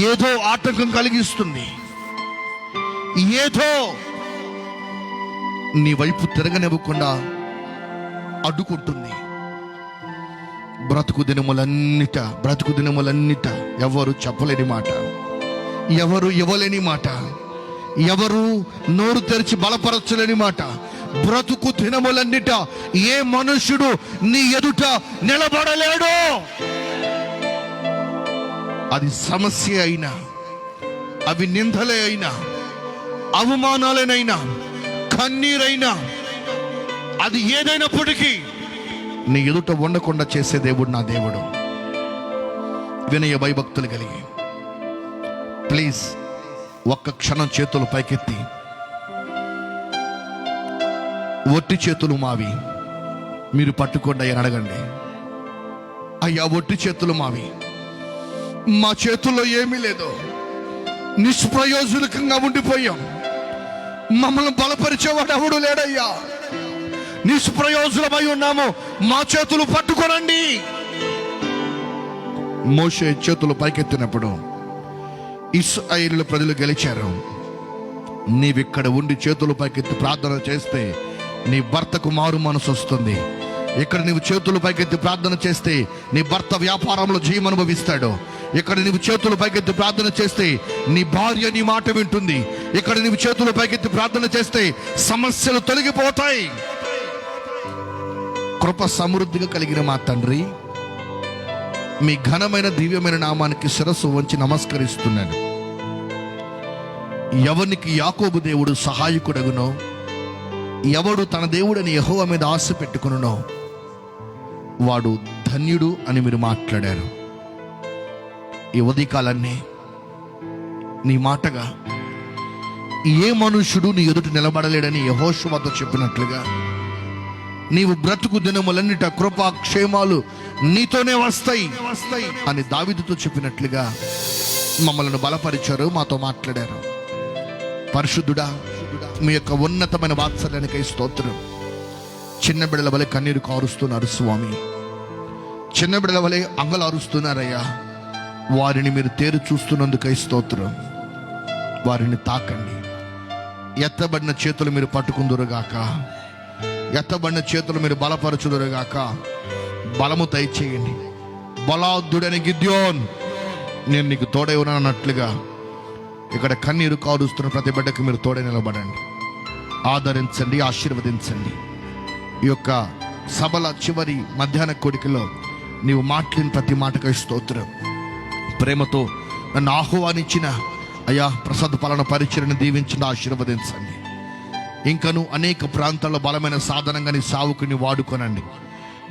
ఏదో ఆటంకం కలిగిస్తుంది, ఏదో నీ వైపు తిరగనివ్వకుండా అడ్డుకుంటుంది. బ్రతుకు దినములన్నిట ఎవరు చెప్పలేని మాట, ఎవరు ఇవ్వలేని మాట, ఎవరు నోరు తెరిచి బలపరచలేని మాట. బ్రతుకు దినములన్నిట ఏ మనుష్యుడు నీ ఎదుట నిలబడలేడు. అది సమస్య అయినా, అవి నిందలే అయినా, అవమానాలేనైనా, కన్నీరైనా, అది ఏదైనప్పటికీ నీ ఎదుట ఉండకుండా చేసే దేవుడు నా దేవుడు. వినయ భయభక్తులు కలిగి ప్లీజ్ ఒక్క క్షణం చేతులు పైకెత్తి, ఒట్టి చేతులు మావి మీరు పట్టుకోండి అని అడగండి. అయ్యా, ఒట్టి చేతులు మావి, మా చేతుల్లో ఏమీ లేదు, నిష్ప్రయోజనకంగా ఉండిపోయాం, మమ్మల్ని బలపరిచేవాడు ఎవడు లేడయ్యా, నిష్ప్రయోజనమై ఉన్నాము, మా చేతులు పట్టుకోనండి. మోషే చేతులు పైకెత్తినప్పుడు ఇశ్రాయేలు ప్రజలు గెలిచారు. నీవిక్కడ ఉండి చేతులు పైకెత్తి ప్రార్థన చేస్తే నీ భర్తకు మారు మనసు వస్తుంది. ఇక్కడ నీవు చేతులు పైకెత్తి ప్రార్థన చేస్తే నీ భర్త వ్యాపారంలో జయం అనుభవిస్తాడు. ఇక్కడ నీవు చేతులు పైకెత్తి ప్రార్థన చేస్తే నీ భార్య నీ మాట వింటుంది. ఇక్కడ నీవు చేతులు పైకెత్తి ప్రార్థన చేస్తే సమస్యలు తొలగిపోతాయి. కృప సమృద్ధిగా కలిగిన మా తండ్రి, మీ ఘనమైన దివ్యమైన నామానికి శిరస్సు వంచి నమస్కరిస్తున్నాను. ఎవరికి యాకోబు దేవుడు సహాయకుడగునో, ఎవడు తన దేవుడని యెహోవా మీద ఆశ పెట్టుకునునో వాడు ధన్యుడు అని మీరు మాట్లాడారు. ఈ ఉదయకాలన్నీ నీ మాటగా ఏ మనుష్యుడు నీ ఎదుట నిలబడలేడని యెహోషువతో చెప్పినట్లుగా నీవు బ్రతుకు దినములన్నిట కృపా క్షేమాలు నీతోనే వస్తాయి అని దావీదుతో చెప్పినట్లుగా మమ్మల్ని బలపరిచారు, మాతో మాట్లాడారు. పరిశుద్ధుడా, మీ యొక్క ఉన్నతమైన వాత్సల్యానికై స్తోత్రం. చిన్న బిడ్డల వలె కన్నీరు కారుస్తున్నారు స్వామి, చిన్న బిడ్డల వలె అంగలు అరుస్తున్నారయ్యా. వారిని మీరు తేరు చూస్తున్నందుకై స్తోత్రం. వారిని తాకండి, ఎత్తబడిన చేతులు మీరు పట్టుకుందురుగాక, ఎత్తబడిన చేతులు మీరు బలపరచుదురుగాక. బలము దయచేయండి. బలాద్దుడని గిద్యోన్, నేను నీకు తోడై ఉన్నానన్నట్లుగా ఇక్కడ కన్నీరు కారుస్తున్న ప్రతి బిడ్డకు మీరు తోడే నిలబడండి, ఆదరించండి, ఆశీర్వదించండి. ఈ యొక్క సభల చివరి మధ్యాహ్న కోడికలో నీవు మాట్లాడిన ప్రతి మాటకై స్తోత్రం. ప్రేమతో నన్ను ఆహ్వానించిన అయ్యా ప్రసాద్ పాలన పరిచయను దీవించండి, ఆశీర్వదించండి. ఇంకను అనేక ప్రాంతాల్లో బలమైన సాధనంగా నీ సావుకుని వాడుకోనండి.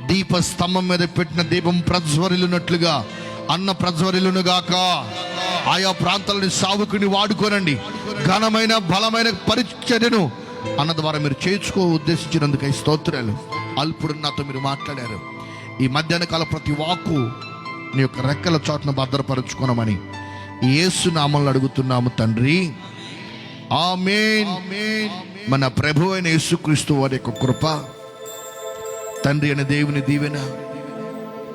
దీప స్తంభం మీద పెట్టిన దీపం ప్రజ్వరిల్లునట్లుగా అన్న ప్రజ్వరిల్లునుగాక. ఆయా ప్రాంతాలని సావుకుని వాడుకోనండి. ఘనమైన బలమైన పరిచర్యను అన్న ద్వారా మీరు చేర్చుకో ఉద్దేశించినందుకై స్తోత్రాలు. అల్పుడు నాతో మీరు మాట్లాడారు. ఈ మధ్యాహ్న కాల ప్రతి వాక్కు నీ యొక్క రెక్కల చాటును భద్రపరచుకోనమని యేసు నామములో అడుగుతున్నాము తండ్రి, ఆమేన్. మన ప్రభు అయిన యేసుక్రీస్తు వారి యొక్క కృప, తండ్రి అయిన దేవుని దీవెన,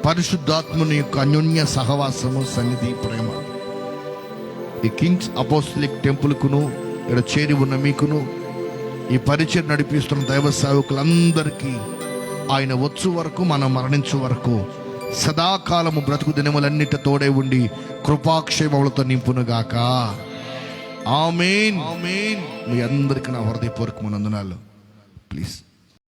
పరిశుద్ధాత్ముని యొక్క అన్యోన్య సహవాసము, సన్నిధి, ప్రేమ ఈ కింగ్స్ అపోస్టలిక్ టెంపుల్కును ఇక్కడ చేరి ఉన్న మీకును ఈ పరిచయం నడిపిస్తున్న దైవ సేవకులందరికీ ఆయన వచ్చు వరకు మనం మరణించు వరకు సదాకాలము బ్రతుకు దినములన్నిటి తోడే ఉండి కృపాక్షేమములతో నింపునుగాక. ఆమేన్. మీ అందరికీ నా హృదయపూర్వకమైన వందనాలు. ప్లీజ్